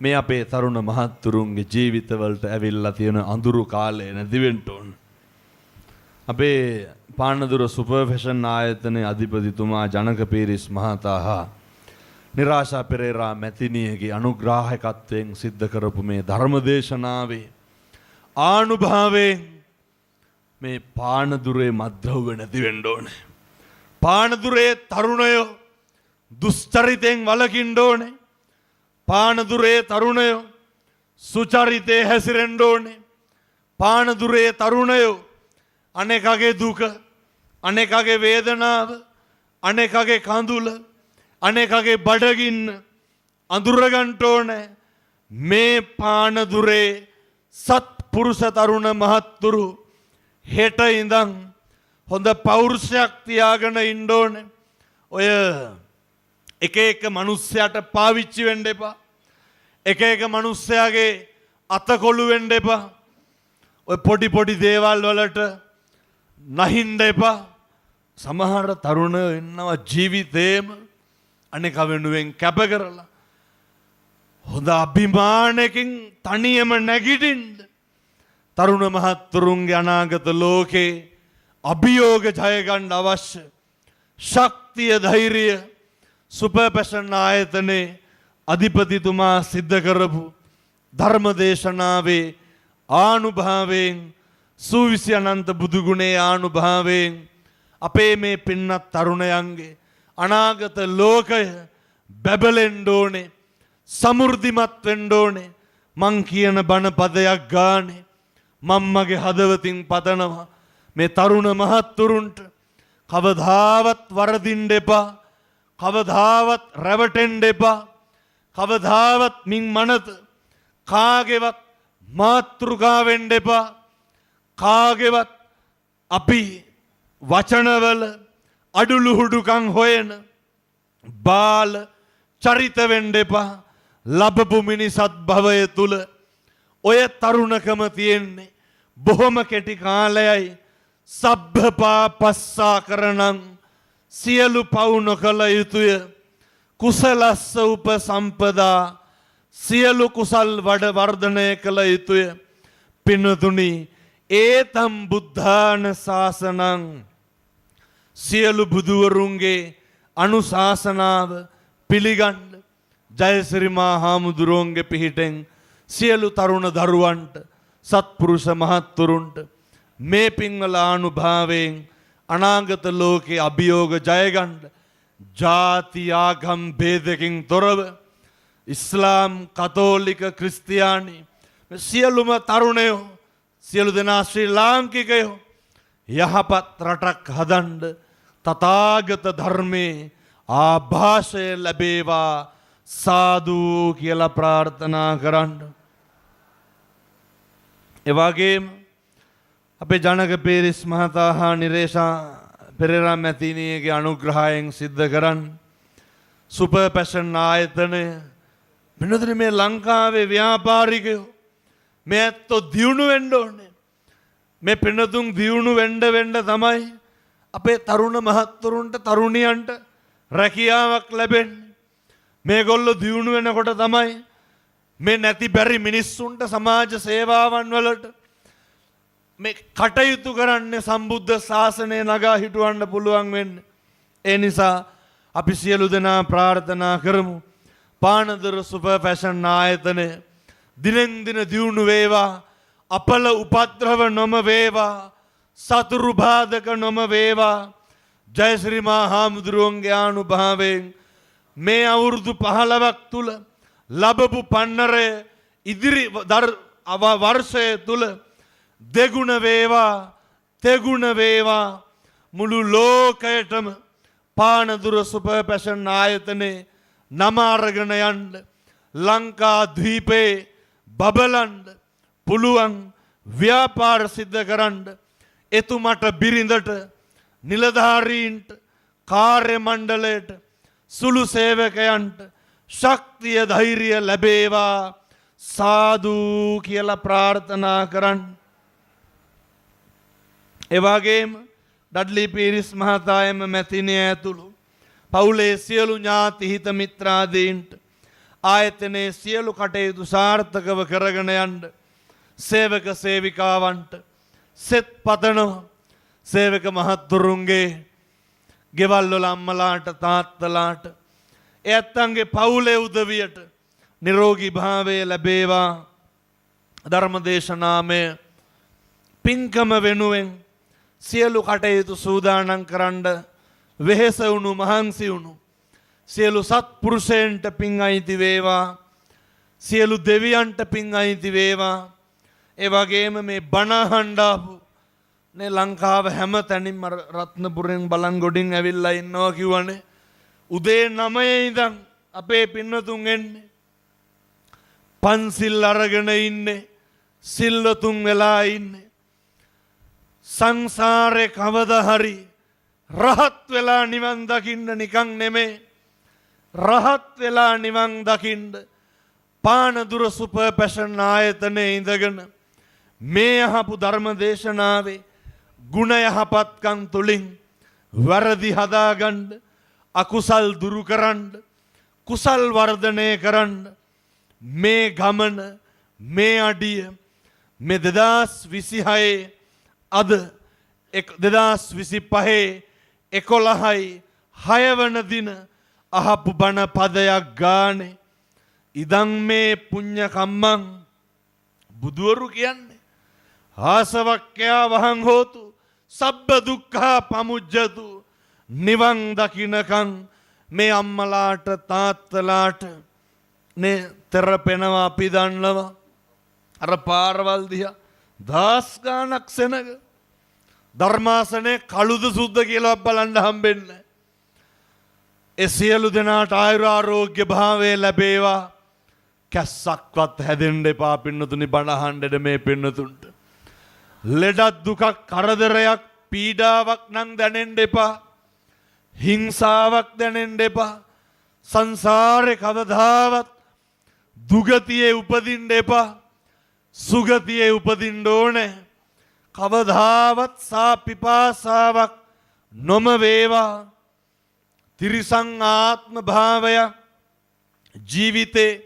මේ අපේ තරුණ මහත්තුරුන්ගේ ජීවිතවලට ඇවිල්ලා තියෙන අඳුරු කාලය නැති වෙන්න ඕන. අපේ පානදුර සුපර් ෆැෂන් ආයතනයේ අධිපතිතුමා ජනක පීරිස් මහතා හා නිරාශා පෙරේරා මැතිණියගේ අනුග්‍රාහකත්වයෙන් සිද්ධ කරපු මේ ධර්මදේශනාවේ ආනුභාවයෙන් මේ පානදුරේ මද්ද්‍රව්‍ය නැති වෙන්න ඕනේ. පානදුරේ තරුණයෝ දුස්චරිතෙන් වළකින්න ඕනේ. පානදුරේ තරුණයෝ සුචරිතේ හැසිරෙන්න ඕනේ. පානදුරේ තරුණයෝ අනේකගේ දුක, අනේකගේ වේදනාව, අනේකගේ කඳුල, අනේකගේ බඩගින්න අඳුර ගන්න ඕනේ. මේ පානදුරේ සත්පුරුෂ තරුණ මහත්තුරු හෙට ඉඳන් හොඳ පෞරුෂයක් තියාගෙන ඉන්න ඕනේ. ඔය එක එක මිනිස්සයාට පාවිච්චි වෙන්න එපා. එක එක මිනිස්සයාගේ අතකොළු වෙන්න එපා. ඔය පොඩි දේවල් වලට නැහින්න එපා. සමහර තරුණයෝ ඉන්නවා ජීවිතේම අනේක වෙනුවෙන් කැප කරලා හොඳ අභිමානකින් තනියම නැගිටින්න තරුණ මහත්තුරුන්ගේ අනාගත ලෝකේ අභියෝග ජය ගන්න අවශ්‍ය ශක්තිය ධෛර්යය සුපර් ෆැෂන් ආයතනයේ අධිපතිතුමා සිද්ධ කරපු ධර්මදේශනාවේ ආනුභාවයෙන් සූවිසි අනන්ත බුදුගුණේ ආනුභාවයෙන් අපේ මේ පින්නත් තරුණයන්ගේ අනාගත ලෝකය බැබලෙන්න ඕනේ, සමෘද්ධිමත් වෙන්න ඕනේ. මං කියන බණ පදයක් ගානේ මම මගේ හදවතින් පතනවා මේ තරුණ මහත්තුරුන්ට කවදාවත් වරදින්න එපා. කවදාවත් රැවටෙන්න එපා. කවදාවත් මින් මනත කාගේවත් මාතෘකා වෙන්න එපා. කාගේවත් අපි වචනවල අඩුලුහුඩුකම් හොයන බාල චරිත වෙන්න එපා. ලැබපු මිනිසත් භවය තුල ඔය තරුණකම තියෙන්නේ බොහොම කෙටි කාලයයි. සබ්බපාපස්සා කරණං සියලු පව් නොකළ යුතුය. කුසලස්ස උපසම්පදා සියලු කුසල් වර්ධනය කළ යුතුය. පින්වතුනි, ඒතම් බුද්ධාන ශාසනං සියලු බුදුවරුන්ගේ අනුශාසනාව පිළිගන්න ජයසිරි මා හාමුදුරුවන්ගේ පිහිටෙන් සියලු තරුණ දරුවන්ට සත්පුරුෂ මහත්තුරුන්ට මේ පින්වල ආනුභාවයෙන් අනාගත ලෝකේ අභියෝග ජයගන්න ජාති ආගම් ભેදකින් තොරව ඉස්ලාම් කතෝලික ක්‍රිස්තියානි සියලුම තරුණයෝ සියලු දෙනා ශ්‍රී ලාංකිකයෝ යහපත් රටක් හදන්න තථාගත ධර්මයේ ආభాෂය ලැබේවා සාදු කියලා ප්‍රාර්ථනා කරන්න. එවාගේම අපේ ජනක පීරිස් මහතා හා නිරේෂා පෙරේරා මැතිණියගේ අනුග්‍රහයෙන් සිද්ධ කරන්න සුපර් ෆැෂන් ආයතනය වෙනදට මේ ලංකාවේ ව්‍යාපාරිකයෝ මේ ඇත්තෝ දියුණු වෙන්න ඕනේ. මේ පින්නතුන් දියුණු වෙන්න තමයි අපේ තරුණ මහත්තුරුන්ට තරුණියන්ට රැකියාවක් ලැබෙන්නේ. මේගොල්ලෝ දියුණු වෙනකොට තමයි මේ නැති බැරි මිනිස්සුන්ට සමාජ සේවාවන් වලට මේ කටයුතු කරන්නේ සම්බුද්ධ ශාසනය නගා හිටවන්න පුළුවන් වෙන්නේ. ඒ නිසා අපි සියලු දෙනා ප්‍රාර්ථනා කරමු පානදුර සුපර් ෆැෂන් ආයතනය දිනෙන් දින දියුණු වේවා. අපල උපද්‍රව නොම වේවා. සතුරු බාධක නොම වේවා. ජයශ්‍රී මා හාමුදුරුවන්ගේ ආනුභාවයෙන් මේ අවුරුදු 15ක් තුල ලැබපු පන්නරය ඉදිරි වර්ෂය තුල දෙගුණ වේවා තෙගුණ වේවා මුළු ලෝකයටම පානදුර සුපර් පැෂන් ආයතනයේ නම අරගෙන යන්න ලංකා ද්වීපේ බබලන්න පුළුවන් ව්‍යාපාර සිද්ධ කරන්න එතුමට බිරිඳට නිලධාරීන්ට කාර්ය මණ්ඩලයට සුළු සේවකයන්ට ශක්තිය ධෛර්යය ලැබේවා සාදු කියලා ප්‍රාර්ථනා කරන්න. ඒ වගේම ඩඩ්ලි පීරිස් මහතා එම මැතිණිය ඇතුළු පවුලේ සියලු ඥාති හිත මිත්‍රාදීන්ට ආයතනයේ සියලු කටයුතු සාර්ථකව කරගෙන යන්න සේවක සේවිකාවන්ට සෙත් පතනවා. සේවක මහත්තුරුන්ගේ ගෙවල් වල අම්මලාට තාත්තලාට එයත්න්ගේ පවුලේ උදවියට නිරෝගී භාවය ලැබේවා. ධර්මදේශනාමය පින්කම වෙනුවෙන් සියලු කටයුතු සූදානම් කරන්න වෙහෙස වුණු මහන්සි වුණු සියලු සත්පුරුෂයන්ට පින් අයිති වේවා. සියලු දෙවියන්ට පින් අයිති වේවා. ඒ වගේම මේ බණ අහන්න ආපු නේ ලංකාව හැම තැනින්ම රත්නපුරෙන් බලන්ගොඩින් ඇවිල්ලා ඉන්නවා කිව්වනේ. උදේ 9 ඉඳන් අපේ පින්නතුන් එන්නේ. පන්සිල් අරගෙන ඉන්නේ. සිල්වතුන් වෙලා ඉන්නේ. සංසාරේ කවදා හරි රහත් වෙලා නිවන් දකින්න නිකන් නෙමේ. රහත් වෙලා නිවන් දකින්න පානදුර සුපර් පැෂන් ආයතනයේ ඉඳගෙන මේ අහපු ධර්ම දේශනාවේ ගුණ යහපත්කම් තුලින් වැරදි හදාගන්න අකුසල් දුරු කරන්න කුසල් වර්ධනය කරන්න මේ ගමන මේ අඩිය මේ 2026 අද 2025 11යි 6 වන දින අහපු බණ පදයක් ගානේ ඉදන් මේ පුඤ්ඤ කම්මං බුදුවරු කියන්නේ ආසවක්ඛ්‍යා වහං හෝතු සබ්බ දුක්ඛා පමුජ්ජතු නිවන් දකින්නකන් මේ අම්මලාට තාත්තලාට නේ තෙරපෙනවා අපි දන්නවා. අර පාරවල් දිහා දහස් ගාණක් සෙනග ධර්මාසනේ කළුද සුද්ධ කියලා බලන්න හම්බෙන්නේ. ඒ සියලු දෙනාට ආයුරාෝග්‍ය භාවය ලැබේවා. කැස්සක්වත් හැදෙන්න එපා පින්නතුනි බණ අහන්නද මේ පින්නතුන්ට. ලෙඩක් දුකක් කරදරයක් පීඩාවක් නම් දැනෙන්න එපා. හිංසාවක් දැනෙන්න එපා. සංසාරේ කවදාවත් දුගතියේ උපදින්න එපා. සුගතියේ උපදින්න ඕනේ. කවදාවත් සා පිපාසාවක් නොම වේවා. තිරිසං ආත්ම භාවය ජීවිතේ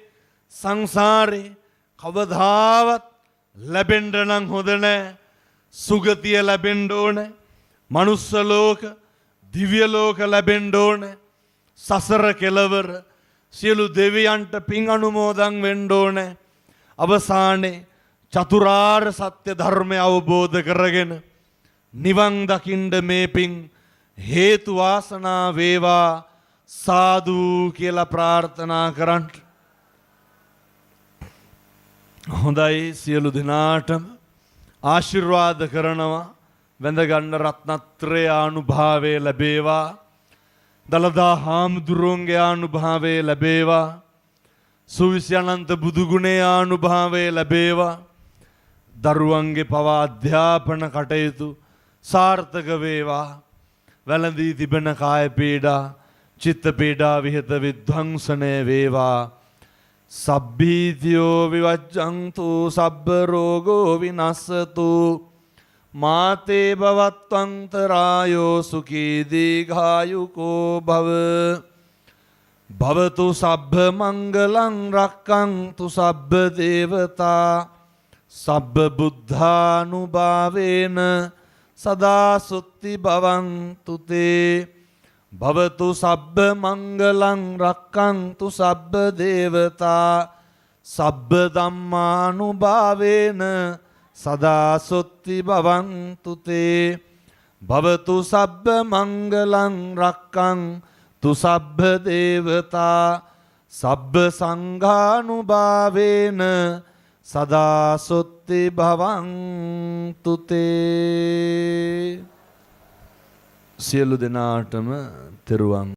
සංසාරේ කවදාවත් ලැබෙන්න නම් හොඳ නැහැ. සුගතිය ලැබෙන්න ඕනේ. මනුස්ස ලෝක දිව්‍ය ලෝක ලැබෙන්න ඕනේ. සසර කෙලවර සියලු දෙවියන්ට පින් අනුමෝදන් වෙන්න ඕනේ. අවසානයේ චතුරාර්ය සත්‍ය ධර්මය අවබෝධ කරගෙන නිවන් දකින්න මේ පින් හේතු වාසනා වේවා සාදු කියලා ප්‍රාර්ථනා කරන්න. හොඳයි සියලු දෙනාටම ආශිර්වාද කරනවා. වැඳ ගන්න රත්නත්‍රය අනුභවය ලැබේවා. දලදා හාමුදුරුවන්ගේ අනුභවය ලැබේවා. සුවිසි අනන්ත බුදු ගුණේ අනුභවය ලැබේවා. දරුවන්ගේ පවා අධ්‍යාපන කටයුතු සාර්ථක වේවා. වැළඳී තිබෙන කාය පීඩා චිත්ත පීඩා විහෙත විධ්වංසනය වේවා. සබ්බීතියෝ විවජ්ජන්තු සබ්බ රෝගෝ විනස්සතු මාතේ භවත්වන්තරායෝ සුඛී දීඝායුකෝ භව භවතු සබ්බ මංගලං රක්ඛන්තු සබ්බ දේවතා සබ්බ බුද්ධානුභාවේන සදා සුත්ති භවන්තු තේ භවතු සබ්බ මංගලං රක්ඛන්තු සබ්බ දේවතා සබ්බ ධම්මානුභාවේන සදා සුත්ති භවන්තු තේ භවතු සබ්බ මංගලං රක්ඛන්තු තු සබ්බ දේවතා සබ්බ සංඝානුභාවේන සදා සොත්ති භවන්තු තේ. සියලු දෙනාටම තෙරුවන්